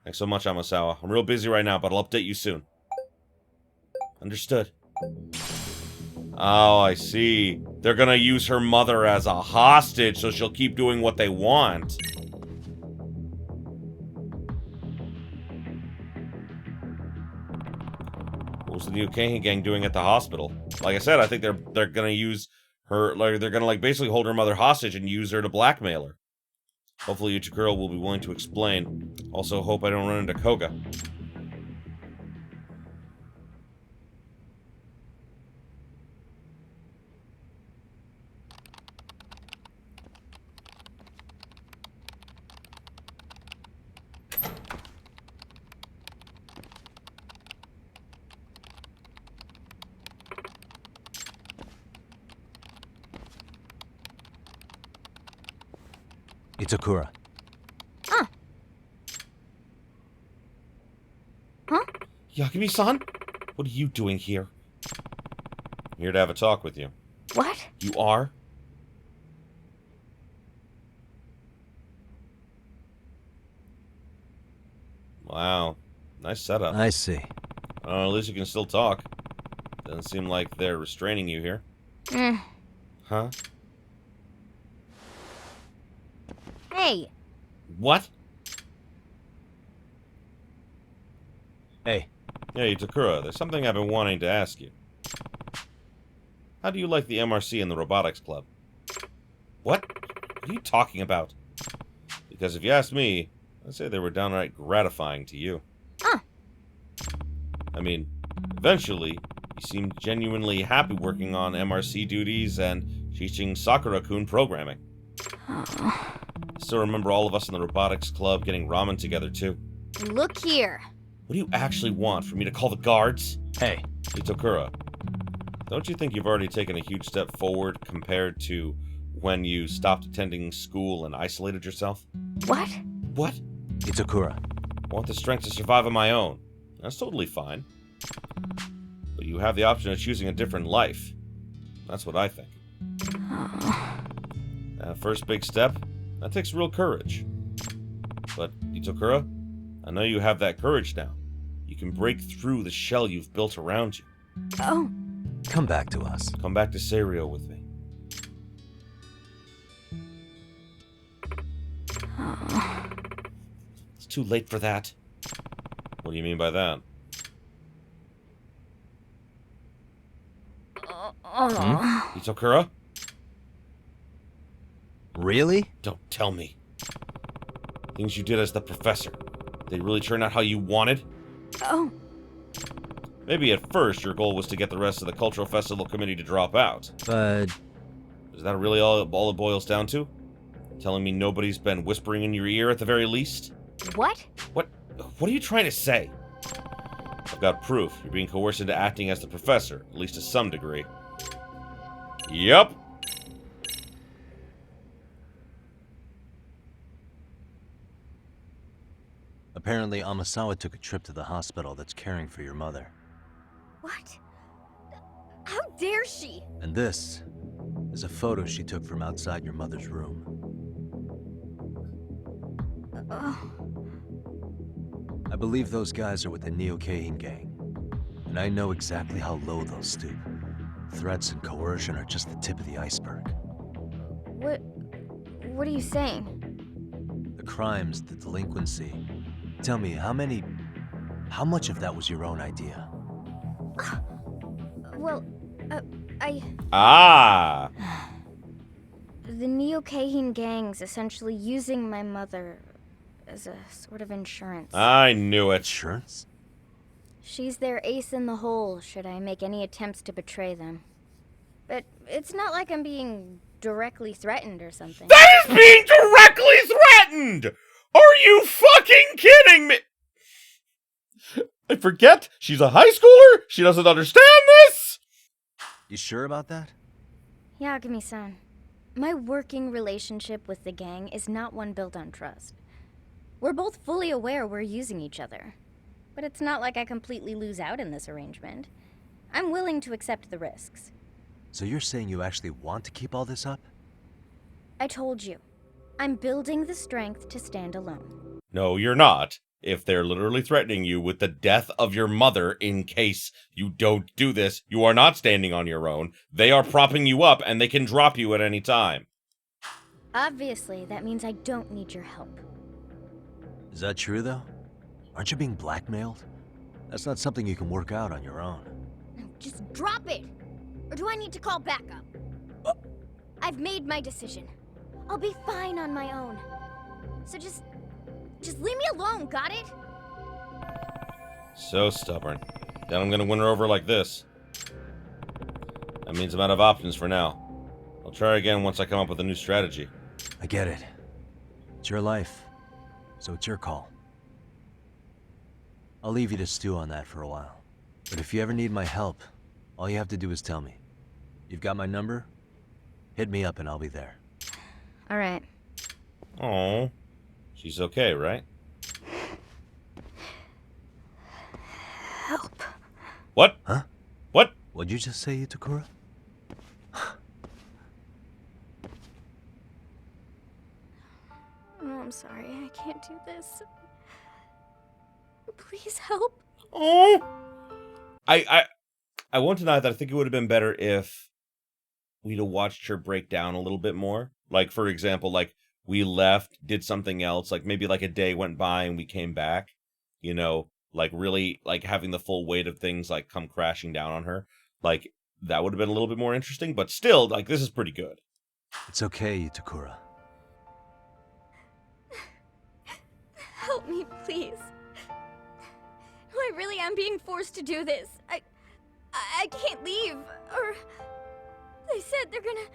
Thanks so much, Amasawa. I'm real busy right now, but I'll update you soon. Understood. Oh, I see. They're gonna use her mother as a hostage, so she'll keep doing what they want. What was the Neo-Keihin gang doing at the hospital? Like I said, I think they're gonna use her, like, they're gonna, like, basically hold her mother hostage and use her to blackmail her. Hopefully Ichiguro will be willing to explain. Also, hope I don't run into Koga. Itokura. Huh? Yagami-san? What are you doing here? I'm here to have a talk with you. What? You are? Wow. Nice setup. I see. At least you can still talk. Doesn't seem like they're restraining you here. Huh? Hey. What? Hey. Hey, Takura, there's something I've been wanting to ask you. How do you like the MRC and the robotics club? What? What are you talking about? Because if you ask me, I'd say they were downright gratifying to you. Huh. I mean, eventually, you seemed genuinely happy working on MRC duties and teaching Sakura-kun programming. I still remember all of us in the robotics club getting ramen together, too. Look here. What do you actually want? For me to call the guards? Hey. Itokura, don't you think you've already taken a huge step forward compared to when you stopped attending school and isolated yourself? What? What? Itokura. I want the strength to survive on my own. That's totally fine. But you have the option of choosing a different life. That's what I think. That first big step, that takes real courage. But, Itokura, I know you have that courage now. You can break through the shell you've built around you. Oh. Come back to us. Come back to Serio with me. It's too late for that. What do you mean by that? Itokura? Really? Don't tell me. Things you did as the professor. They really turn out how you wanted? Oh. Maybe at first your goal was to get the rest of the Cultural Festival Committee to drop out. But... Is that really all it boils down to? Telling me nobody's been whispering in your ear at the very least? What? What are you trying to say? I've got proof. You're being coerced into acting as the professor, at least to some degree. Yup. Apparently, Amasawa took a trip to the hospital that's caring for your mother. What? How dare she? And this is a photo she took from outside your mother's room. I believe those guys are with the Neo-Keihin gang. And I know exactly how low they'll stoop. Threats and coercion are just the tip of the iceberg. What are you saying? The crimes, the delinquency. Tell me, how much of that was your own idea? Well, Ah! The Neo-Keihin gang's essentially using my mother as a sort of insurance. I knew it. Insurance? She's their ace in the hole, should I make any attempts to betray them. But it's not like I'm being directly threatened or something. That is being directly threatened! Are you fucking kidding me? I forget, she's a high schooler? She doesn't understand this? You sure about that? Yagami-san, my working relationship with the gang is not one built on trust. We're both fully aware we're using each other. But it's not like I completely lose out in this arrangement. I'm willing to accept the risks. So you're saying you actually want to keep all this up? I told you. I'm building the strength to stand alone. No, you're not. If they're literally threatening you with the death of your mother in case you don't do this, you are not standing on your own. They are propping you up and they can drop you at any time. Obviously, that means I don't need your help. Is that true, though? Aren't you being blackmailed? That's not something you can work out on your own. Just drop it! Or do I need to call backup? I've made my decision. I'll be fine on my own. So just leave me alone, got it? So stubborn. Then I'm gonna win her over like this. That means I'm out of options for now. I'll try again once I come up with a new strategy. I get it. It's your life, so it's your call. I'll leave you to stew on that for a while. But if you ever need my help, all you have to do is tell me. You've got my number? Hit me up and I'll be there. All right. Oh, she's okay, right? Help. What? Huh? What? What'd you just say, Itakura? Oh, I'm sorry. I can't do this. Please help. Oh. I won't deny that I think it would have been better if we'd have watched her break down a little bit more. Like, for example, like, we left, did something else, like, maybe, like, a day went by and we came back, you know, like, really, like, having the full weight of things, like, come crashing down on her. Like, that would have been a little bit more interesting, but still, like, this is pretty good. It's okay, Itakura. Help me, please. I really am being forced to do this. I can't leave, or... They said they're gonna...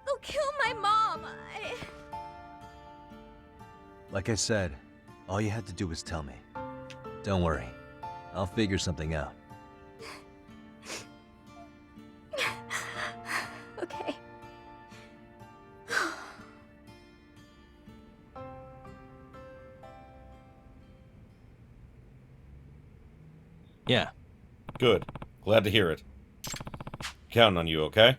They'll kill my mom. Like I said, all you had to do was tell me. Don't worry. I'll figure something out. Okay. Yeah. Good. Glad to hear it. Counting on you, okay?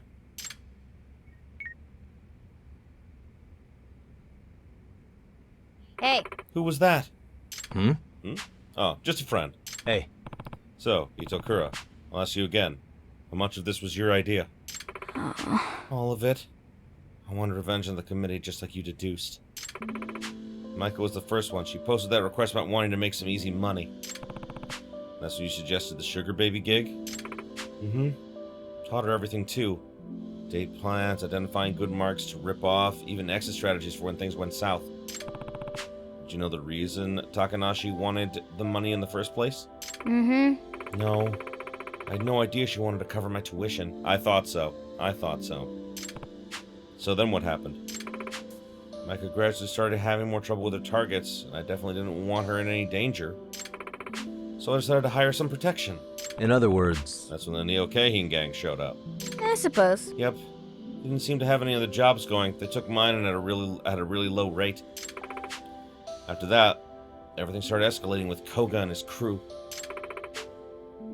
Hey. Who was that? Hmm? Oh, just a friend. Hey. So, Itokura, I'll ask you again. How much of this was your idea? All of it? I wanted revenge on the committee just like you deduced. Micah was the first one. She posted that request about wanting to make some easy money. That's when you suggested the sugar baby gig? Mm-hmm. Taught her everything, too. Date plans, identifying good marks to rip off, even exit strategies for when things went south. Did you know the reason Takanashi wanted the money in the first place? Mm-hmm. No. I had no idea she wanted to cover my tuition. I thought so. So then what happened? Micah gradually started having more trouble with her targets, and I definitely didn't want her in any danger. So I decided to hire some protection. In other words... That's when the Neo-Keihin gang showed up. I suppose. Yep. Didn't seem to have any other jobs going. They took mine and at a really low rate. After that, everything started escalating with Koga and his crew.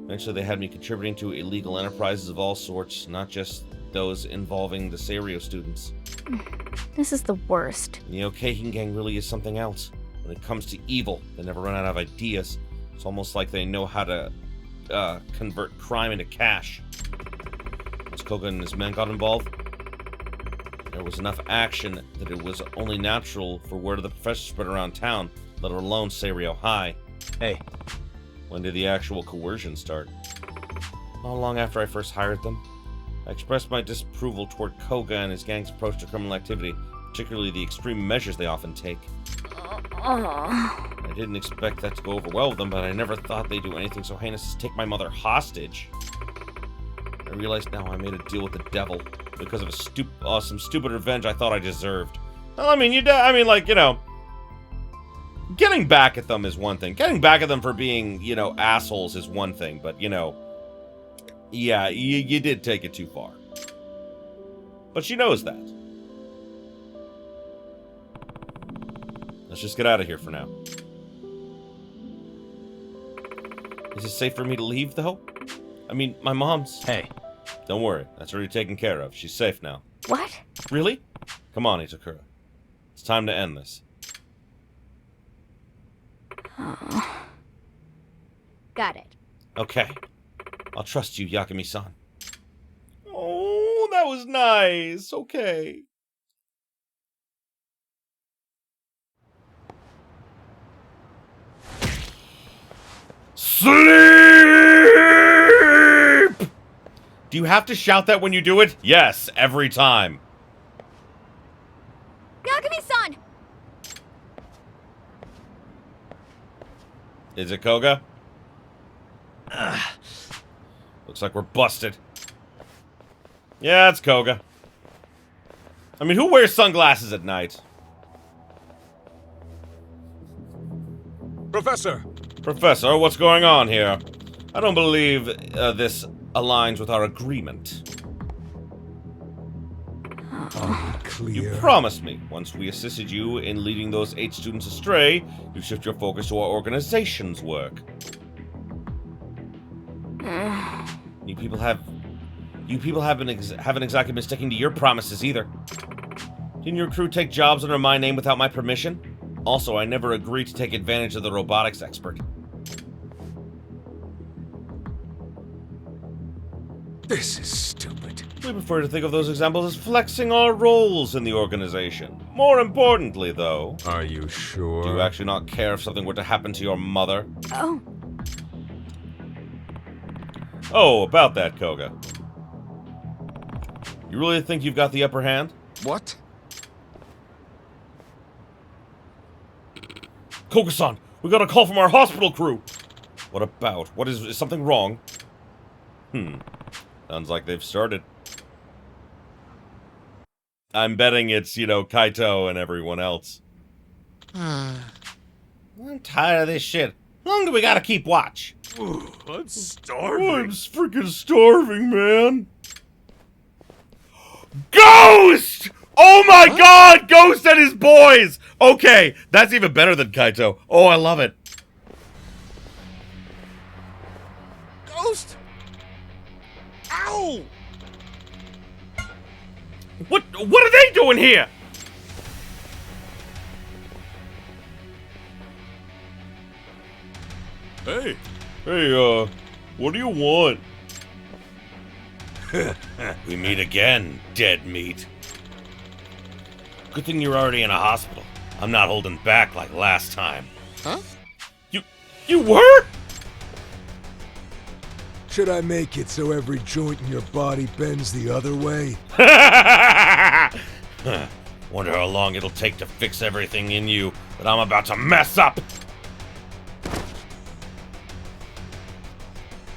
Eventually they had me contributing to illegal enterprises of all sorts, not just those involving the Serio students. This is the worst. The Neo-Keihin gang really is something else. When it comes to evil, they never run out of ideas. It's almost like they know how to convert crime into cash. Once Koga and his men got involved, there was enough action that it was only natural for word of the professor to spread around town, let alone Serio High. Hey. When did the actual coercion start? Not long after I first hired them. I expressed my disapproval toward Koga and his gang's approach to criminal activity, particularly the extreme measures they often take. I didn't expect that to go over well with them, but I never thought they'd do anything so heinous as take my mother hostage. I realize now I made a deal with the devil because of some stupid revenge I thought I deserved. Well, I mean, getting back at them is one thing. Getting back at them for being, assholes is one thing, but, yeah, you did take it too far. But she knows that. Let's just get out of here for now. Is it safe for me to leave, though? I mean, my mom's... Hey. Don't worry. That's already taken care of. She's safe now. What? Really? Come on, Itakura. It's time to end this. Oh. Got it. Okay. I'll trust you, Yagami-san. Oh, that was nice. Okay. Sleep! Do you have to shout that when you do it? Yes, every time. Yagami-san! Is it Koga? Looks like we're busted. Yeah, it's Koga. I mean, who wears sunglasses at night? Professor! Professor, what's going on here? I don't believe this aligns with our agreement. Unclear. You promised me, once we assisted you in leading those 8 students astray, you'd shift your focus to our organization's work. You people haven't exactly been sticking to your promises either. Didn't your crew take jobs under my name without my permission? Also, I never agreed to take advantage of the robotics expert. This is stupid. We prefer to think of those examples as flexing our roles in the organization. More importantly, though... Are you sure? Do you actually not care if something were to happen to your mother? Oh. Oh, about that, Koga. You really think you've got the upper hand? What? Koga-san, we got a call from our hospital crew! What about? Is something wrong? Sounds like they've started. I'm betting it's, Kaito and everyone else. I'm tired of this shit. How long do we gotta keep watch? I'm starving. I'm freaking starving, man. Ghost! Oh my god! Ghost and his boys! Okay, that's even better than Kaito. Oh, I love it. Ghost! Ow! What are they doing here? Hey, what do you want? We meet again, dead meat. Good thing you're already in a hospital. I'm not holding back like last time. Huh? You were? Should I make it so every joint in your body bends the other way? Wonder how long it'll take to fix everything in you that I'm about to mess up.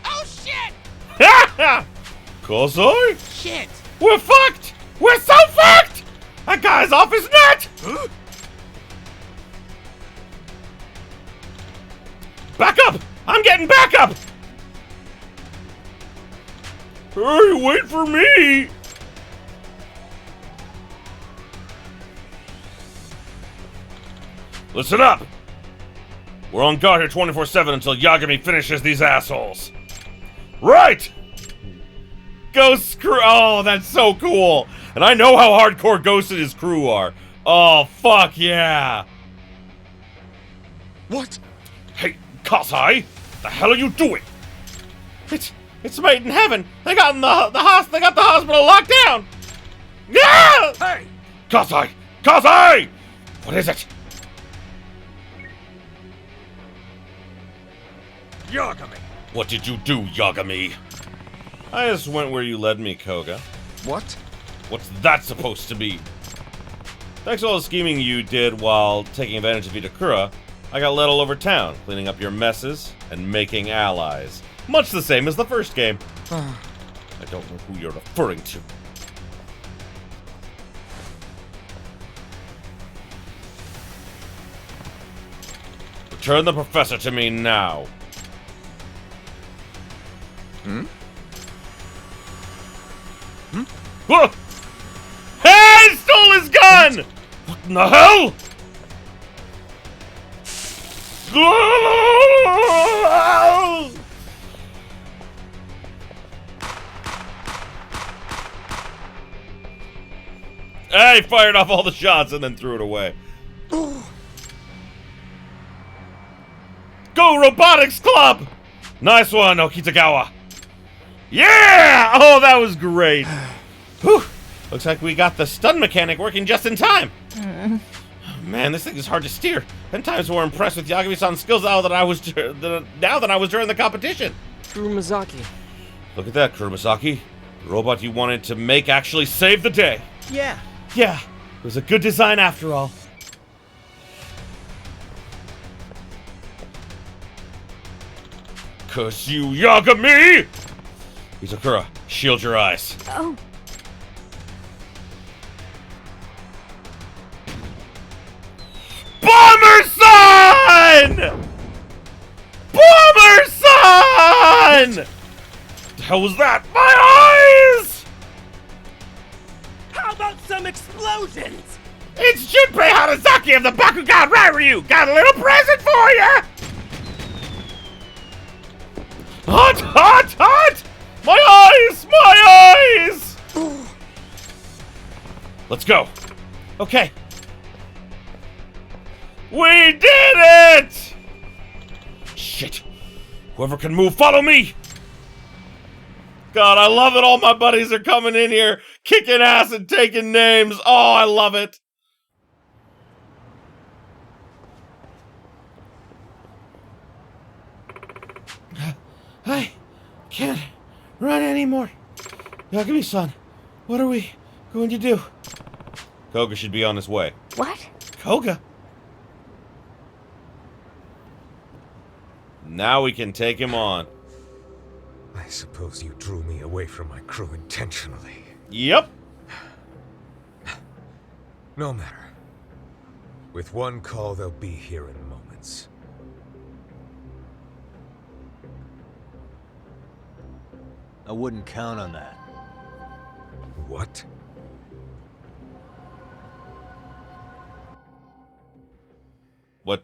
Oh shit! Kozoi? Shit! We're fucked! We're so fucked! That guy's off his nut! Huh? Back up! I'm getting back up! Hey, wait for me! Listen up! We're on guard here 24/7 until Yagami finishes these assholes. Right! Ghost crew. Oh, that's so cool! And I know how hardcore Ghost and his crew are. Oh, fuck yeah! What? Hey, Kasai! The hell are you doing? It's made in heaven! They got the hospital locked down! Yeah! Hey! Kasai! Kasai! What is it? Yagami! What did you do, Yagami? I just went where you led me, Koga. What? What's that supposed to be? Thanks to all the scheming you did while taking advantage of Itakura, I got led all over town, cleaning up your messes and making allies. Much the same as the first game. I don't know who you're referring to. Return the professor to me now. Hmm? Whoa! Hey, he stole his gun! What in the hell? He fired off all the shots and then threw it away. Go Robotics Club! Nice one, Okitagawa. Yeah! Oh, that was great. Whew. Looks like we got the stun mechanic working just in time. Oh, man, this thing is hard to steer. 10 times more impressed with Yagami-san's skills now than I was during the competition. Kurumazaki. Look at that, Kurumazaki. The robot you wanted to make actually saved the day. Yeah. Yeah, it was a good design after all. Curse you, Yagami! Izakura, shield your eyes. Oh. Bomber Son! Bomber Son! What the hell was that? My eyes! How about some explosions? It's Junpei Harazaki of the Bakugan Ryu! Got a little present for you! Hot, hot, hot! My eyes! My eyes! Let's go. Okay. We did it! Shit. Whoever can move, follow me! God, I love it. All my buddies are coming in here, kicking ass and taking names. Oh, I love it. I can't run anymore. Yagami-san, what are we going to do? Koga should be on his way. What? Koga? Now we can take him on. I suppose you drew me away from my crew intentionally. Yep. No matter. With one call, they'll be here in moments. I wouldn't count on that. What? What?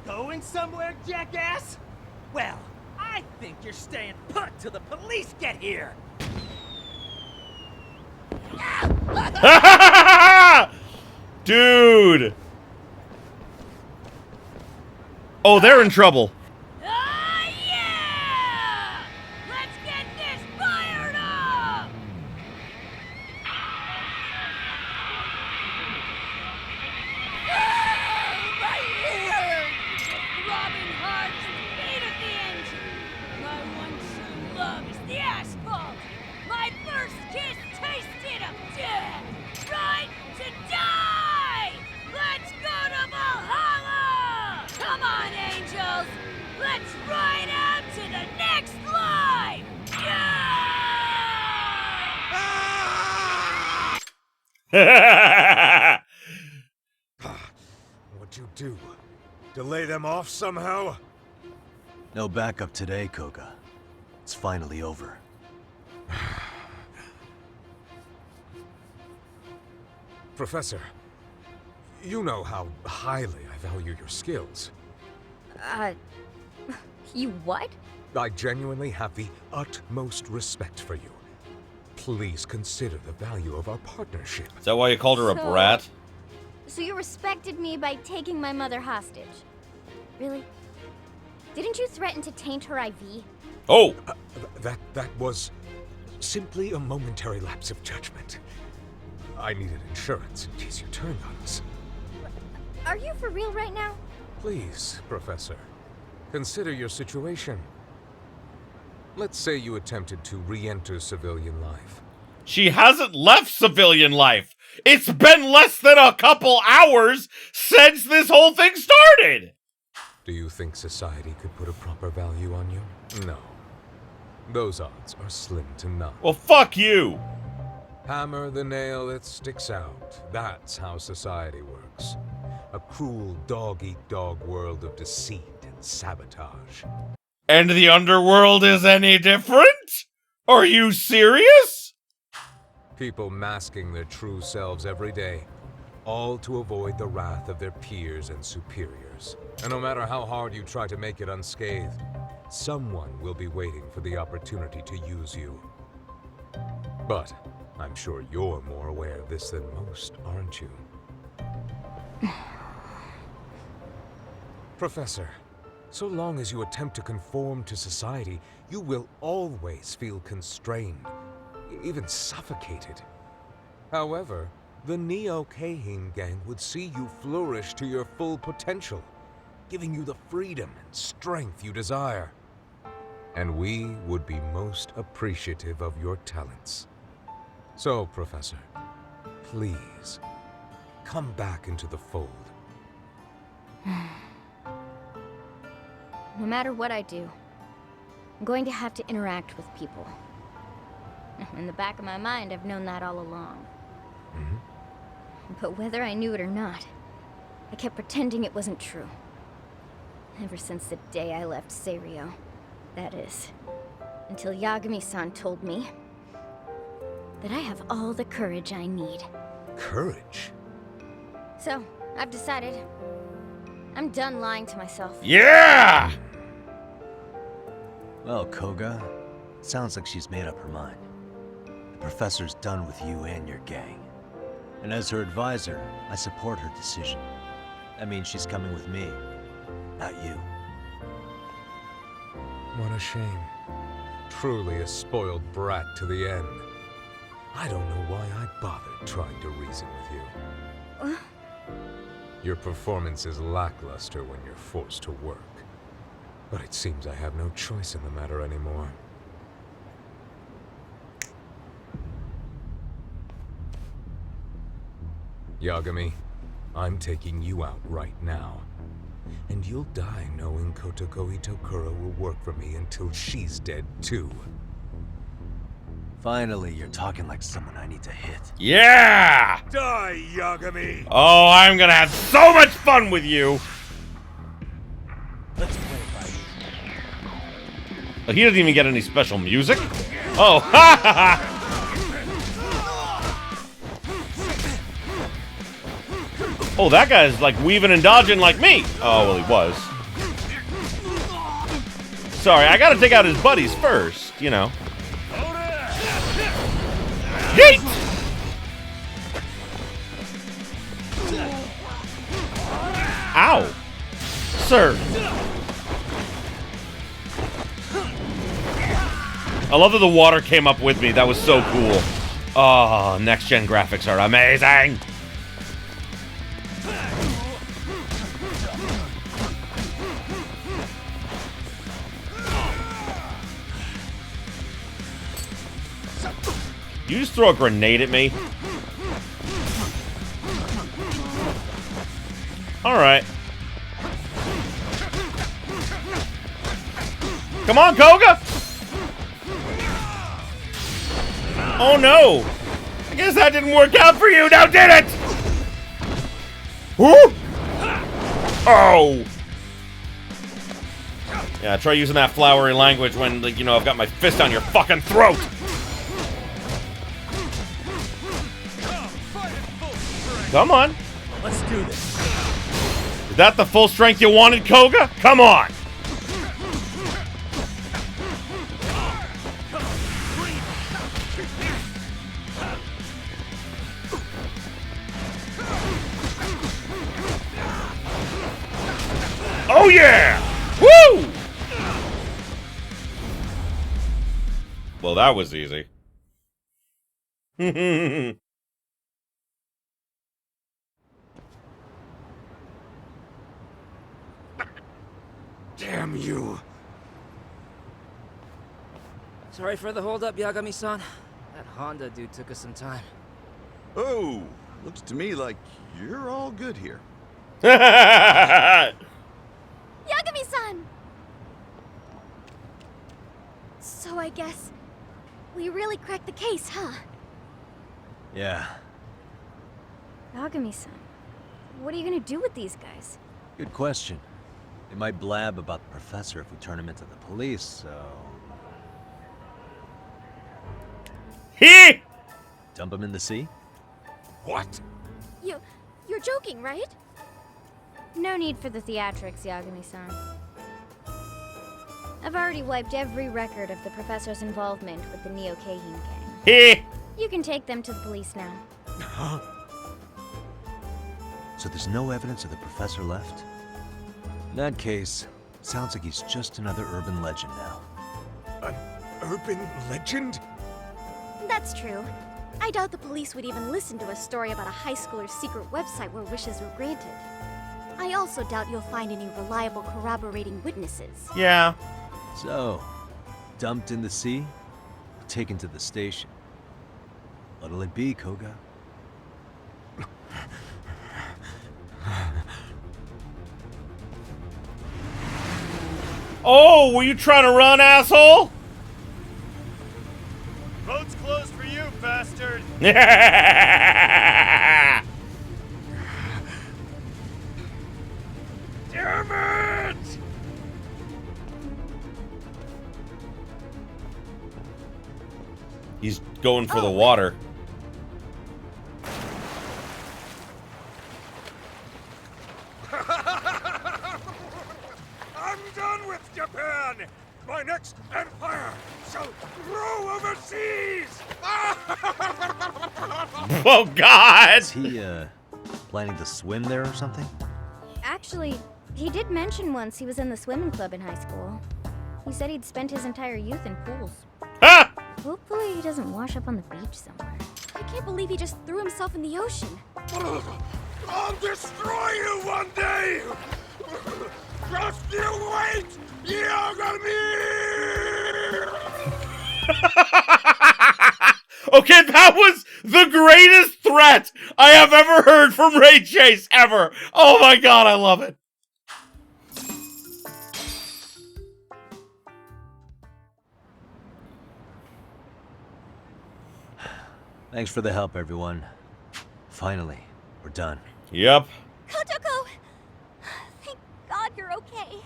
Going somewhere, jackass? Well, I think you're staying put till the police get here. Dude! Oh, they're in trouble. Yeah! Let's get this fired up! What'd you do? Delay them off somehow? No backup today, Koga. It's finally over. Professor, you know how highly I value your skills. You what? I genuinely have the utmost respect for you. Please consider the value of our partnership. Is that why you called her a brat? So you respected me by taking my mother hostage? Really? Didn't you threaten to taint her IV? Oh! That was simply a momentary lapse of judgment. I needed insurance in case you turned on us. Are you for real right now? Please, Professor, consider your situation. Let's say you attempted to re-enter civilian life. She hasn't left civilian life. It's been less than a couple hours since this whole thing started. Do you think society could put a proper value on you? No. Those odds are slim to none. Well, fuck you. Hammer the nail that sticks out. That's how society works. A cruel dog-eat-dog world of deceit and sabotage. And the underworld is any different? Are you serious? People masking their true selves every day, all to avoid the wrath of their peers and superiors. And no matter how hard you try to make it unscathed, someone will be waiting for the opportunity to use you. But I'm sure you're more aware of this than most, aren't you? Professor, so long as you attempt to conform to society, you will always feel constrained, even suffocated. However, the Neo-Kahin gang would see you flourish to your full potential, giving you the freedom and strength you desire. And we would be most appreciative of your talents. So, Professor, please, come back into the fold. No matter what I do, I'm going to have to interact with people. In the back of my mind, I've known that all along. But whether I knew it or not, I kept pretending it wasn't true. Ever since the day I left Seiryo. That is, until Yagami-san told me that I have all the courage I need. Courage? So, I've decided I'm done lying to myself. Yeah! Well, Koga, sounds like she's made up her mind. The professor's done with you and your gang. And as her advisor, I support her decision. That means she's coming with me, not you. What a shame. Truly a spoiled brat to the end. I don't know why I bothered trying to reason with you. Your performance is lackluster when you're forced to work. But it seems I have no choice in the matter anymore. Yagami, I'm taking you out right now. And you'll die knowing Kotoko Itokura will work for me until she's dead too. Finally, you're talking like someone I need to hit. Yeah! Die, Yagami! Oh, I'm gonna have so much fun with you! Let's play right. Oh, he doesn't even get any special music? Oh, ha ha ha! Oh, that guy's like weaving and dodging like me! Oh, well, he was. Sorry, I gotta take out his buddies first, you know. Yeet! Ow! Sir! I love that the water came up with me. That was so cool. Oh, next-gen graphics are amazing! You just throw a grenade at me? Alright. Come on, Koga! Oh no! guess that didn't work out for you, now did it? Whoo! Oh! Yeah, try using that flowery language when, like, you know, I've got my fist on your fucking throat! Come on. Let's do this. Is that the full strength you wanted, Koga? Come on! Oh yeah! Woo! Well, that was easy. Damn you! Sorry for the hold up, Yagami-san. That Honda dude took us some time. Oh, looks to me like you're all good here. Yagami-san! So I guess we really cracked the case, huh? Yeah, Yagami-san, what are you gonna do with these guys? good question. They might blab about the professor if we turn him into the police, so... He! Dump him in the sea? What? You're joking, right? No need for the theatrics, Yagami-san. I've already wiped every record of the professor's involvement with the Neo-Keihin gang. He! You can take them to the police now. So there's no evidence of the professor left? In that case, sounds like he's just another urban legend now. An urban legend? That's true. I doubt the police would even listen to a story about a high schooler's secret website where wishes were granted. I also doubt you'll find any reliable corroborating witnesses. Yeah. So, dumped in the sea, taken to the station. What'll it be, Koga? Oh, were you trying to run, asshole? Road's closed for you, bastard! Damn it! He's going for the water. I'm done with Japan! My next empire shall grow overseas! Oh, God! Is he, planning to swim there or something? Actually, he did mention once he was in the swimming club in high school. He said he'd spent his entire youth in pools. Ah! Hopefully he doesn't wash up on the beach somewhere. I can't believe he just threw himself in the ocean. I'll destroy you one day! Just you wait, Yagami! Okay, that was the greatest threat I have ever heard from Ray Chase, ever. Oh my God, I love it. Thanks for the help, everyone. Finally, we're done. Yep. Kotoko! Thank God you're okay.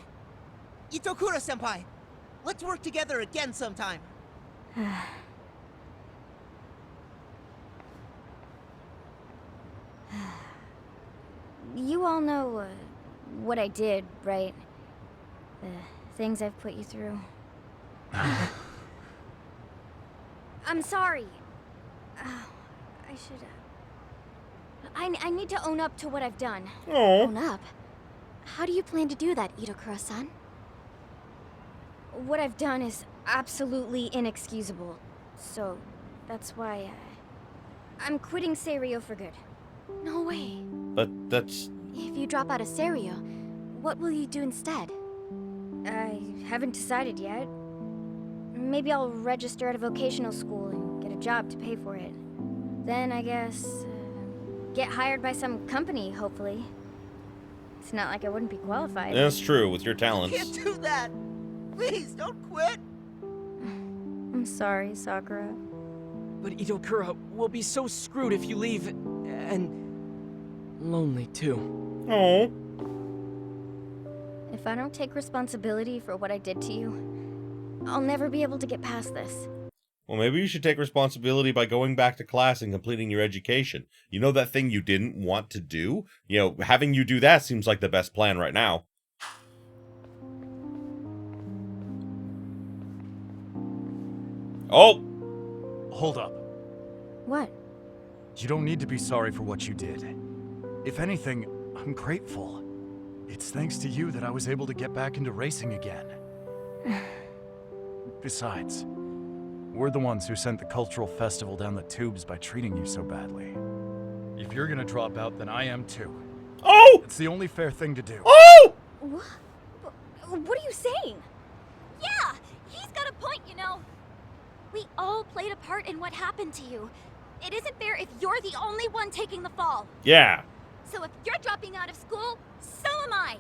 Itokura-senpai, let's work together again sometime. You all know what I did, right? The things I've put you through. I'm sorry. I should. I need to own up to what I've done. Oh. Own up? How do you plan to do that, Itokura-san? What I've done is absolutely inexcusable. So, that's why I'm quitting Seiryo for good. No way. But that's... If you drop out of Seiryo, what will you do instead? I haven't decided yet. Maybe I'll register at a vocational school and get a job to pay for it. Then, I guess, get hired by some company, hopefully. It's not like I wouldn't be qualified. That's true, with your You talents. can't do that! Please, don't quit! I'm sorry, Sakura. But Itokura will be so screwed if you leave, and lonely too. Oh. If I don't take responsibility for what I did to you, I'll never be able to get past this. Well, maybe you should take responsibility by going back to class and completing your education. You know that thing you didn't want to do? You know, having you do that seems like the best plan right now. Oh! Hold up. What? You don't need to be sorry for what you did. If anything, I'm grateful. It's thanks to you that I was able to get back into racing again. Besides, we're the ones who sent the cultural festival down the tubes by treating you so badly. If you're gonna drop out, then I am too. Oh! It's the only fair thing to do. Oh! What are you saying? Yeah, he's got a point, you know. We all played a part in what happened to you. It isn't fair if you're the only one taking the fall. Yeah. So if you're dropping out of school, so am I.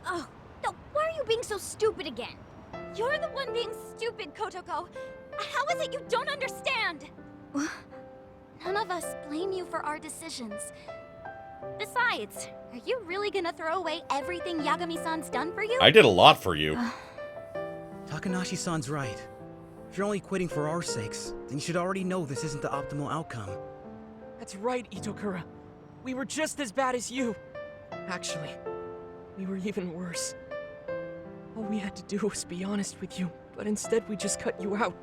Oh, no, why are you being so stupid again? You're the one being stupid, Kotoko. How is it you don't understand? None of us blame you for our decisions. Besides, are you really gonna throw away everything Yagami-san's done for you? I did a lot for you. Takanashi-san's right. If you're only quitting for our sakes, then you should already know this isn't the optimal outcome. That's right, Itokura. We were just as bad as you. Actually, we were even worse. All we had to do was be honest with you, but instead we just cut you out.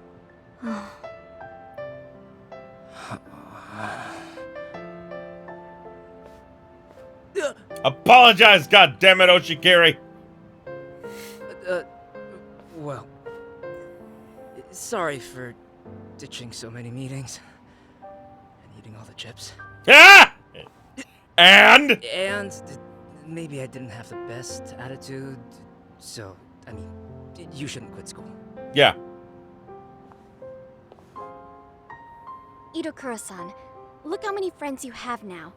Apologize, goddammit, Oshikiri! Well, sorry for ditching so many meetings and eating all the chips. Ah! And Maybe I didn't have the best attitude, so, I mean, you shouldn't quit school. Yeah. Itokura-san, look how many friends you have now.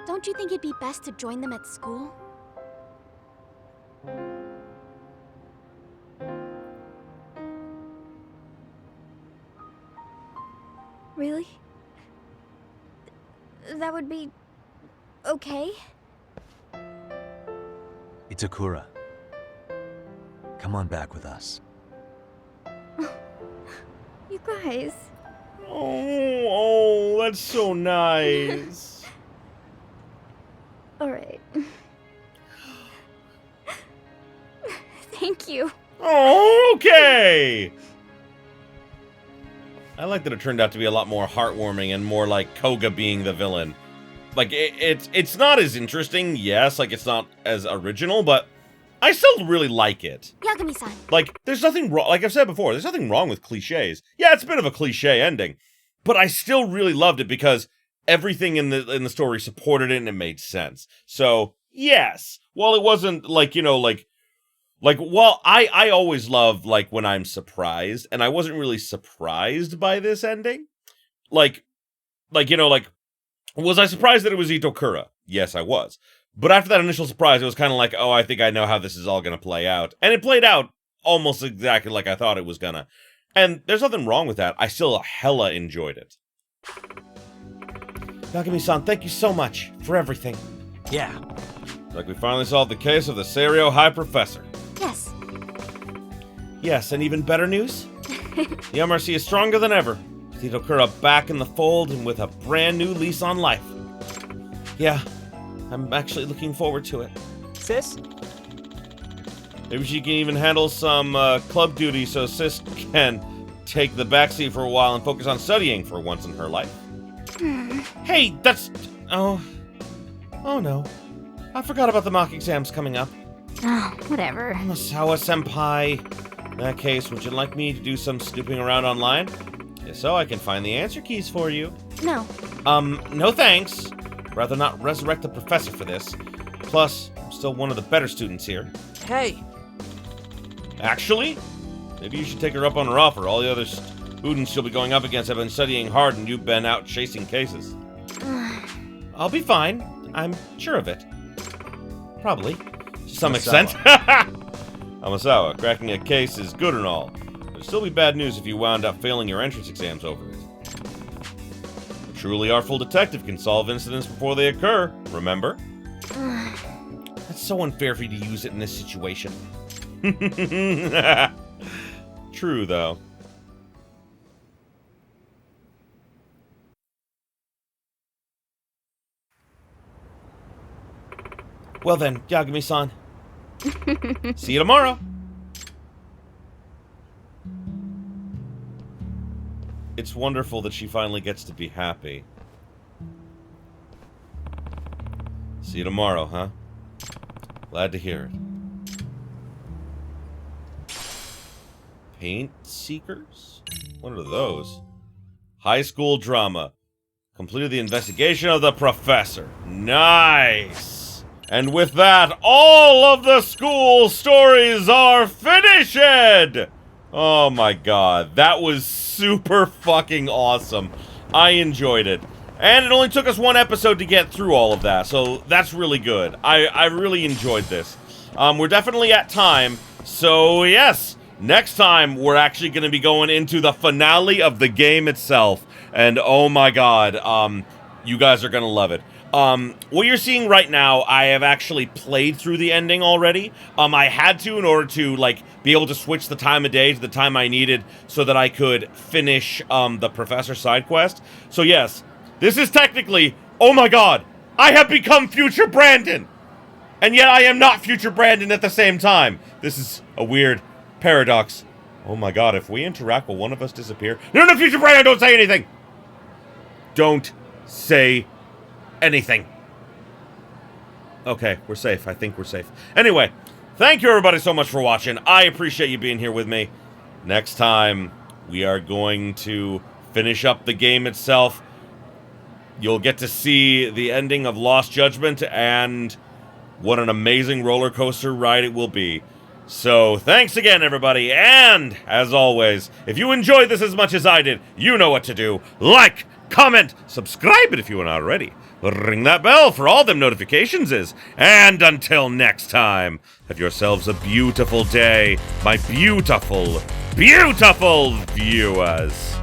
Don't you think it'd be best to join them at school? Really? That would be... okay? Itakura, come on back with us. You guys... Oh, that's so nice. All right. Thank you. Oh, okay. I like that it turned out to be a lot more heartwarming and more like Koga being the villain. Like, it's not as interesting, yes, like, it's not as original, but I still really like it. Yagami-san. Like, there's nothing wrong, like I've said before, there's nothing wrong with cliches. Yeah, it's a bit of a cliche ending, but I still really loved it because everything in the story supported it and it made sense. So, yes, while it wasn't, like, you know, well, I always love, like, when I'm surprised, and I wasn't really surprised by this ending. Like, you know, like, was I surprised that it was Itokura? Yes, I was. But after that initial surprise, it was kind of like, oh, I think I know how this is all going to play out. And it played out almost exactly like I thought it was gonna. And there's nothing wrong with that. I still hella enjoyed it. Yagami-san, thank you so much for everything. Yeah. Like we finally solved the case of the Seiryo High Professor. Yes. Yes, and even better news? The MRC is stronger than ever. With Itokura back in the fold and with a brand new lease on life. Yeah, I'm actually looking forward to it. Sis? Maybe she can even handle some club duty so Sis can take the backseat for a while and focus on studying for once in her life. Hey, that's... Oh no. I forgot about the mock exams coming up. Oh, whatever. Masawa-senpai. In that case, would you like me to do some snooping around online? If so, I can find the answer keys for you. No. No thanks. Rather not resurrect the professor for this. Plus, I'm still one of the better students here. Hey! Actually, maybe you should take her up on her offer. All the other students she'll be going up against have been studying hard and you've been out chasing cases. I'll be fine. I'm sure of it. Probably. To some extent. Amasawa, cracking a case is good and all. But it'd still be bad news if you wound up failing your entrance exams over it. truly artful detective can solve incidents before they occur, remember? That's so unfair for you to use it in this situation. True, though. Well then, Yagami-san. See you tomorrow. It's wonderful that she finally gets to be happy. See you tomorrow, huh? Glad to hear it. Paint Seekers? What are those? High school drama. Completed the investigation of the professor. Nice! And with that, all of the school stories are finished! Oh my god, that was super fucking awesome. I enjoyed it. And it only took us one episode to get through all of that, so that's really good. I really enjoyed this. We're definitely at time, so yes, next time we're actually going to be going into the finale of the game itself. And oh my god, you guys are going to love it. What you're seeing right now, I have actually played through the ending already. I had to in order to, like, be able to switch the time of day to the time I needed so that I could finish, the professor side quest. So yes, this is technically, oh my god, I have become future Brandon! And yet I am not future Brandon at the same time. This is a weird paradox. Oh my god, if we interact, will one of us disappear? No, future Brandon, don't say anything! Don't say anything. Okay, we're safe. I think we're safe. Anyway, thank you everybody so much for watching. I appreciate you being here with me. Next time, we are going to finish up the game itself. You'll get to see the ending of Lost Judgment, and what an amazing roller coaster ride it will be. So, thanks again, everybody, and, as always, if you enjoyed this as much as I did, you know what to do. Like, comment, subscribe it if you are not already. Ring that bell for all them notifications is. And until next time, have yourselves a beautiful day, my beautiful, beautiful viewers.